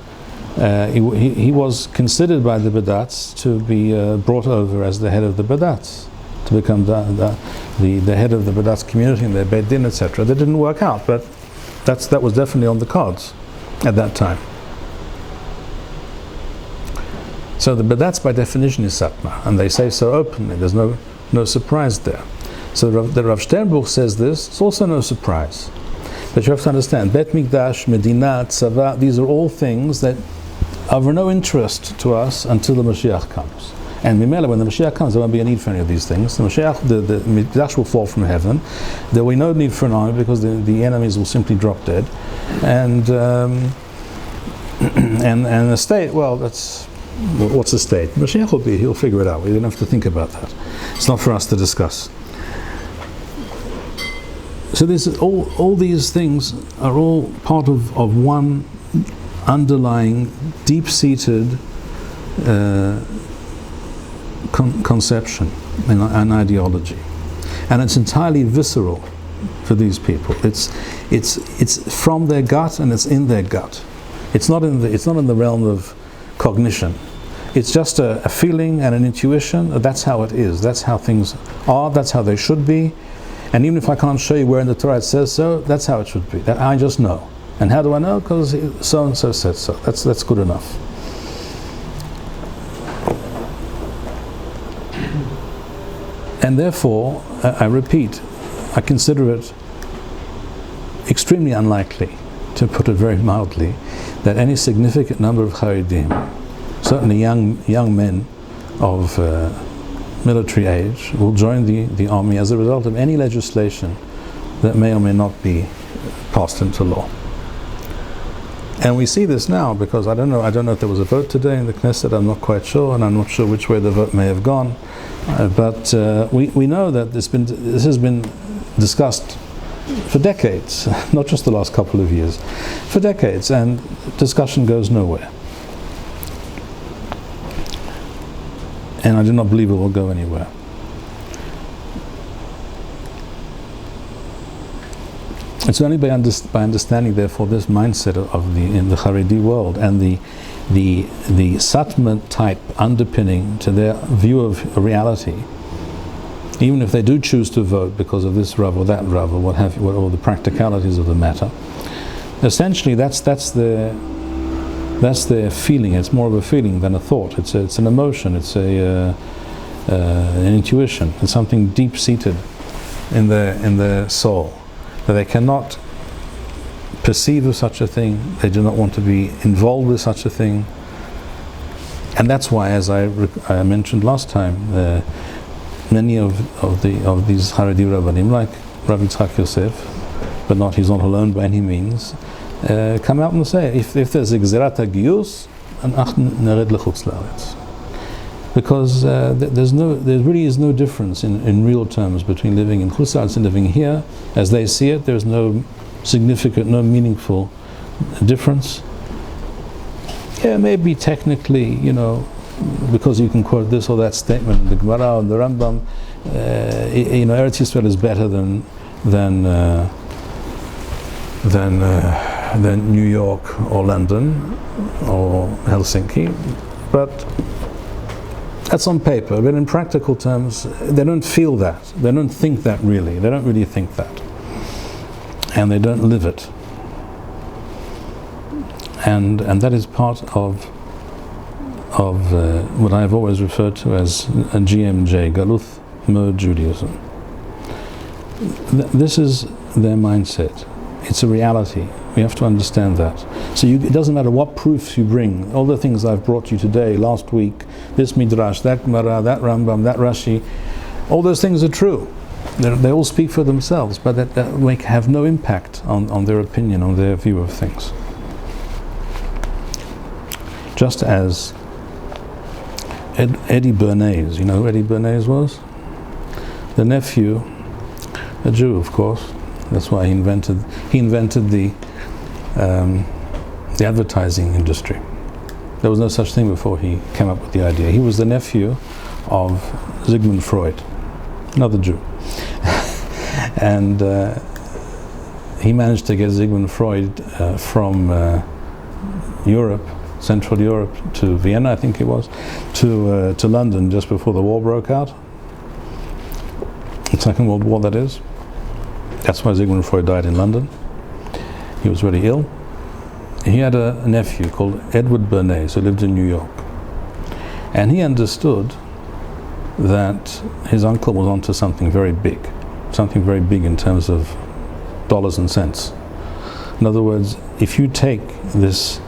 he was considered by the Badats to be brought over as the head of the Badats, to become the head of the Badats community and their Beit Din, etc. That didn't work out, but that was definitely on the cards at that time. So, but that's by definition is Satmar, and they say so openly. There's no surprise there. So the Rav Sternbuch says this. It's also no surprise, but you have to understand: Bet Mikdash, Medina, Tzava. These are all things that are of no interest to us until the Mashiach comes. And Mimela, when the Mashiach comes, there won't be a need for any of these things. The Mashiach, the Mikdash will fall from heaven. There will be no need for an army because the enemies will simply drop dead. And and the state, well, what's the state? Mashiach will be, he'll figure it out. We don't have to think about that. It's not for us to discuss. So this all these things are all part of one underlying, deep-seated conception and ideology, and it's entirely visceral for these people. It's from their gut, and it's in their gut. It's not in the realm of cognition. It's just a feeling and an intuition. That's how it is. That's how things are. That's how they should be. And even if I can't show you where in the Torah it says so, that's how it should be. That I just know. And how do I know? Because so and so said so. That's good enough. And therefore, I repeat, I consider it extremely unlikely, to put it very mildly, that any significant number of Haredim, certainly young men of military age, will join the army as a result of any legislation that may or may not be passed into law. And we see this now because I don't know if there was a vote today in the Knesset. I'm not quite sure, and I'm not sure which way the vote may have gone. But we know that this has been discussed for decades, not just the last couple of years, for decades, and discussion goes nowhere. And I do not believe it will go anywhere. It's only by understanding, therefore, this mindset in the Haredi world and the Satmar type underpinning to their view of reality, even if they do choose to vote because of this Rav or that Rav or what have you, or the practicalities of the matter. Essentially, that's their feeling. It's more of a feeling than a thought. It's an emotion. It's an intuition. It's something deep seated in their soul that they cannot perceive of such a thing. They do not want to be involved with such a thing, and that's why, as I mentioned last time, many of these Haredi Rabbanim, like Rabbi Yitzchak Yosef, but he's not alone by any means, come out and say, if there's a Gzerat HaGiyus, אנחנו נרד לחוץ לארץ. Because there really is no difference in real terms between living in Chutz La'aretz and living here. As they see it, there's no significant, no meaningful difference. Yeah, maybe technically, because you can quote this or that statement in the Gemara and the Rambam, Eretz Yisrael is better than New York or London or Helsinki, but that's on paper. But in practical terms, they don't feel that. They don't think that really. They don't really think that, and they don't live it. And that is part of what I've always referred to as a GMJ, Galuth Mode Judaism. This is their mindset. It's a reality. We have to understand that. So it doesn't matter what proofs you bring. All the things I've brought you today, last week, this Midrash, that Gemara, that Rambam, that Rashi, all those things are true. They all speak for themselves, but that have no impact on their opinion, on their view of things. Just as Eddie Bernays, you know who Eddie Bernays was? The nephew, a Jew, of course. That's why he invented the advertising industry. There was no such thing before he came up with the idea. He was the nephew of Sigmund Freud, another Jew. And he managed to get Sigmund Freud from Europe, Central Europe, to Vienna, I think it was, to London just before the war broke out. The Second World War, that is. That's why Sigmund Freud died in London. He was really ill. He had a nephew called Edward Bernays who lived in New York. And he understood that his uncle was onto something very big in terms of dollars and cents. In other words, if you take this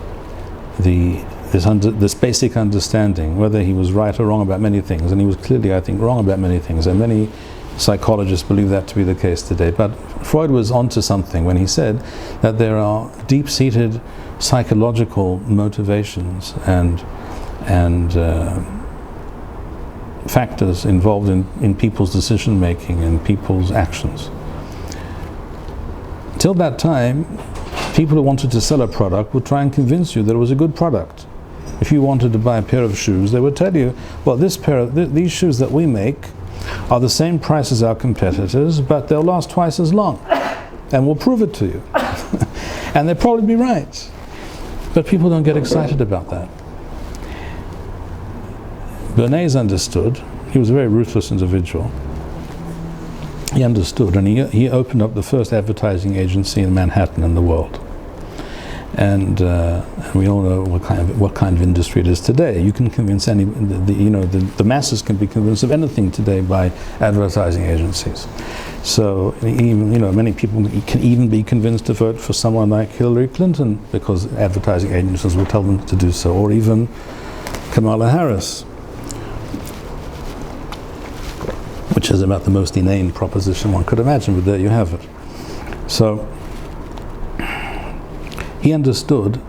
basic understanding, whether he was right or wrong about many things, and he was clearly, I think, wrong about many things, and many psychologists believe that to be the case today, but Freud was onto something when he said that there are deep-seated psychological motivations and factors involved in people's decision making and people's actions. Till that time, people who wanted to sell a product would try and convince you that it was a good product. If you wanted to buy a pair of shoes, they would tell you, well, these shoes that we make are the same price as our competitors, but they'll last twice as long, and we'll prove it to you. And they'll probably be right. But people don't get excited about that. Bernays understood. He was a very ruthless individual. He understood, and he opened up the first advertising agency in Manhattan in the world. And we all know what kind of industry it is today. You can convince the masses can be convinced of anything today by advertising agencies. So even many people can even be convinced to vote for someone like Hillary Clinton because advertising agencies will tell them to do so, or even Kamala Harris, which is about the most inane proposition one could imagine, but there you have it. So he understood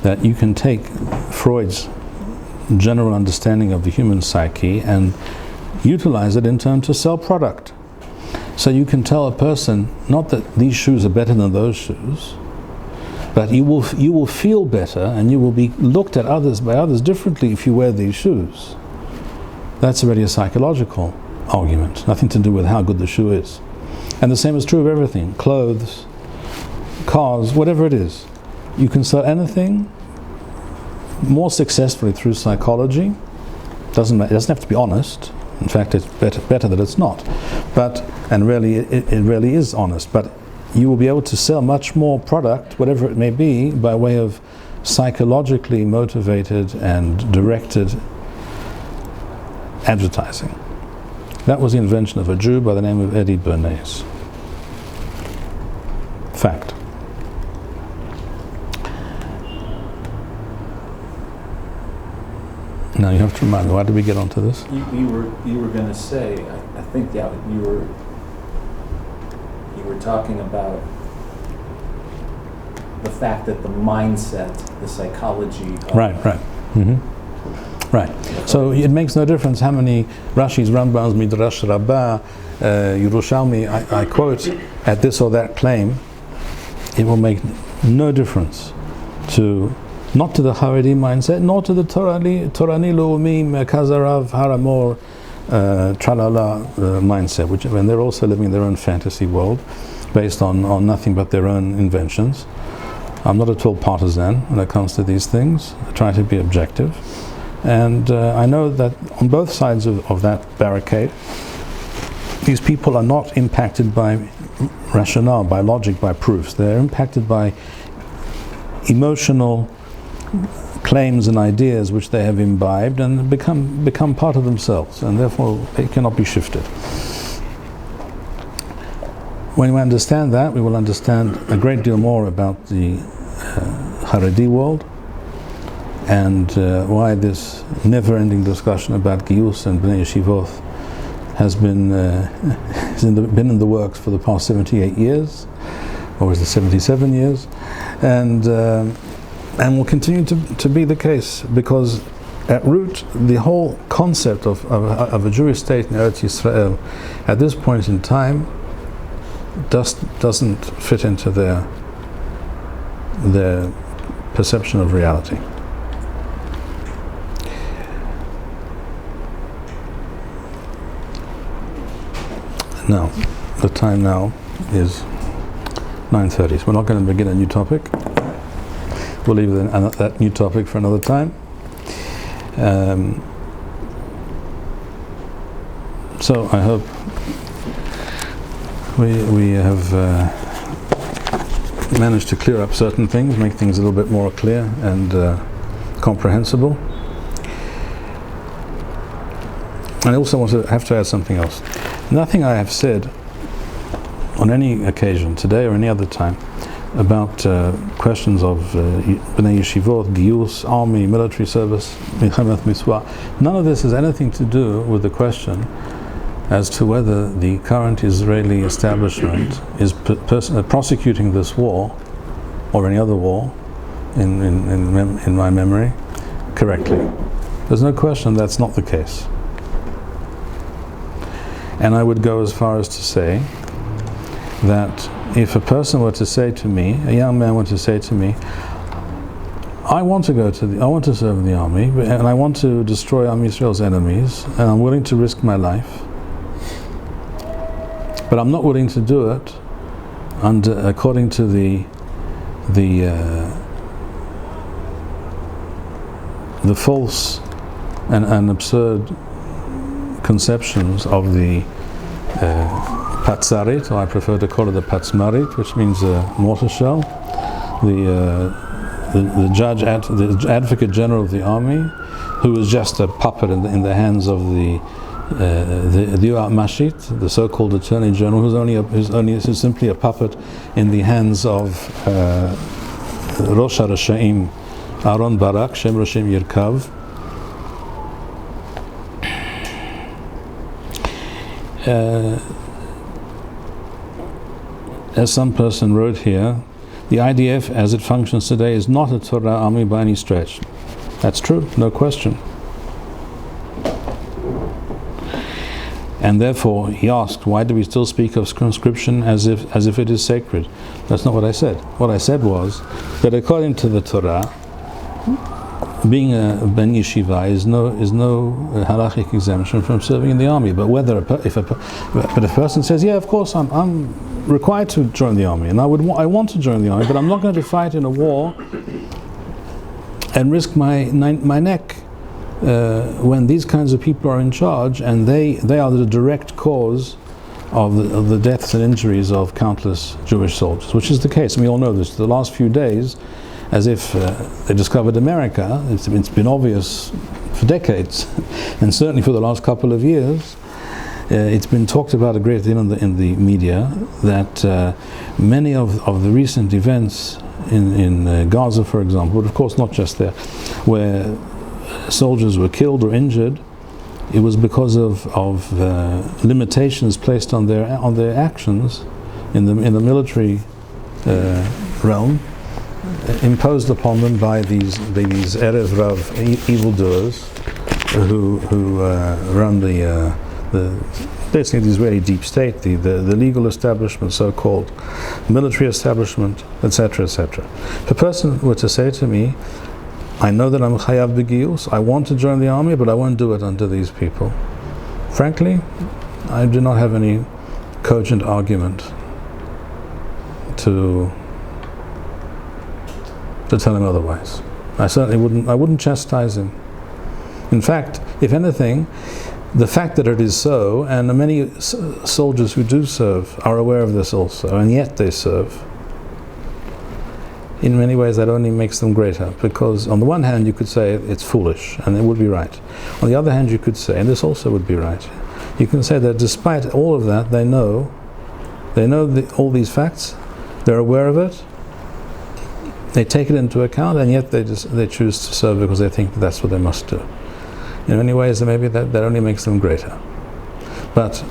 that you can take Freud's general understanding of the human psyche and utilize it in turn to sell product. So you can tell a person, not that these shoes are better than those shoes, but you will feel better and you will be looked at by others differently if you wear these shoes. That's already a psychological argument, nothing to do with how good the shoe is. And the same is true of everything, clothes, cars, whatever it is. You can sell anything more successfully through psychology. It doesn't have to be honest. In fact, it's better that it's not. And really, it really is honest. But you will be able to sell much more product, whatever it may be, by way of psychologically motivated and directed advertising. That was the invention of a Jew by the name of Eddie Bernays. Fact. Now you have to remind me, why did we get onto this? You were going to say, I think that you were talking about the fact that the mindset, the psychology of Right. Mm-hmm. Right. So it makes no difference how many Rashi's, Rambam's, Midrash Rabbah, Yerushalmi I quote at this or that claim. It will make no difference not to the Haredi mindset, nor to the Torani Leumi, Merkaz Harav, Haramor, Tralala mindset, when they're also living in their own fantasy world, based on nothing but their own inventions. I'm not at all partisan when it comes to these things. I try to be objective. And I know that on both sides of that barricade, these people are not impacted by rationale, by logic, by proofs. They're impacted by emotional claims and ideas which they have imbibed and become part of themselves, and therefore they cannot be shifted. When we understand that, we will understand a great deal more about the Haredi world, and why this never-ending discussion about Giyus and Bnei Yeshivot has been in the works for the past 78 years, or is it 77 years, and will continue to be the case, because at root the whole concept of a Jewish state in Eretz Yisrael at this point in time doesn't fit into their perception of reality. Now, the time now is 9:30, so we're not going to begin a new topic. We'll leave that new topic for another time. So I hope we have managed to clear up certain things, make things a little bit more clear and comprehensible. And I also have to add something else. Nothing I have said on any occasion, today or any other time, about questions of B'nai Yeshivot, Giyus, army, military service, Milchemet Mitzvah. None of this has anything to do with the question as to whether the current Israeli establishment is prosecuting this war or any other war, in my memory, correctly. There's no question that's not the case. And I would go as far as to say that if a person were to say to me, a young man were to say to me, I want to serve in the army, and I want to destroy Am Yisrael's enemies, and I'm willing to risk my life, but I'm not willing to do it according to the false and absurd conceptions of the Patzarit, or I prefer to call it the Patzmarit, which means a mortar shell. The Advocate General of the army, who was just a puppet in the hands of the Yoav Mashit, the so-called Attorney General, who's simply a puppet in the hands of Rosh HaRashaim, Aaron Barak, Shem Roshim Yirkav. As some person wrote here, the IDF as it functions today is not a Torah army by any stretch. That's true, no question. And therefore, he asked, why do we still speak of conscription as if it is sacred? That's not what I said. What I said was that according to the Torah, being a ben yeshiva is no halachic exemption from serving in the army. But if a person says, yeah, of course, I'm required to join the army, and I want to join the army, but I'm not going to fight in a war and risk my neck when these kinds of people are in charge, and they are the direct cause of the deaths and injuries of countless Jewish soldiers, which is the case. And we all know this. The last few days, as if they discovered America, it's been obvious for decades, and certainly for the last couple of years. It's been talked about a great deal in the media that many of the recent events in Gaza, for example, but of course not just there, where soldiers were killed or injured, it was because of limitations placed on their actions in the military realm, imposed upon them by these Erev Rav evildoers who run basically the Israeli deep state, the legal establishment, so-called military establishment, etc., etc. If a person were to say to me, I know that I'm chayav b'giyus, I want to join the army, but I won't do it under these people, frankly, I do not have any cogent argument to tell him otherwise. I certainly wouldn't chastise him. In fact, if anything, the fact that it is so, and many soldiers who do serve are aware of this also, and yet they serve, in many ways that only makes them greater, because on the one hand you could say it's foolish, and it would be right. On the other hand you could say, and this also would be right, you can say that despite all of that, they know all these facts, they're aware of it, they take it into account, and yet they choose to serve because they think that's what they must do. In many ways, maybe that only makes them greater. But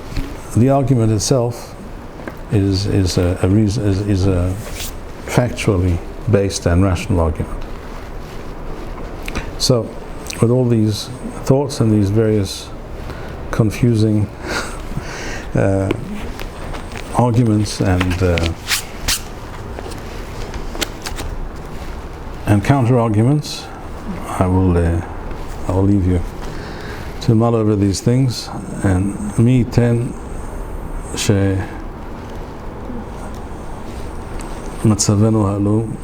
the argument itself is a factually based and rational argument. So, with all these thoughts and these various confusing arguments and counter arguments, I will leave you to mull over these things, and mi ten שמצבנו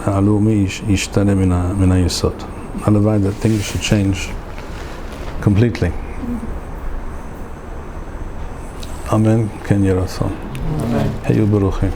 הלאומי ישתנה מן היסוד. הלוואי that things should change completely. Amen. כן יהי רצון. היו ברוכים.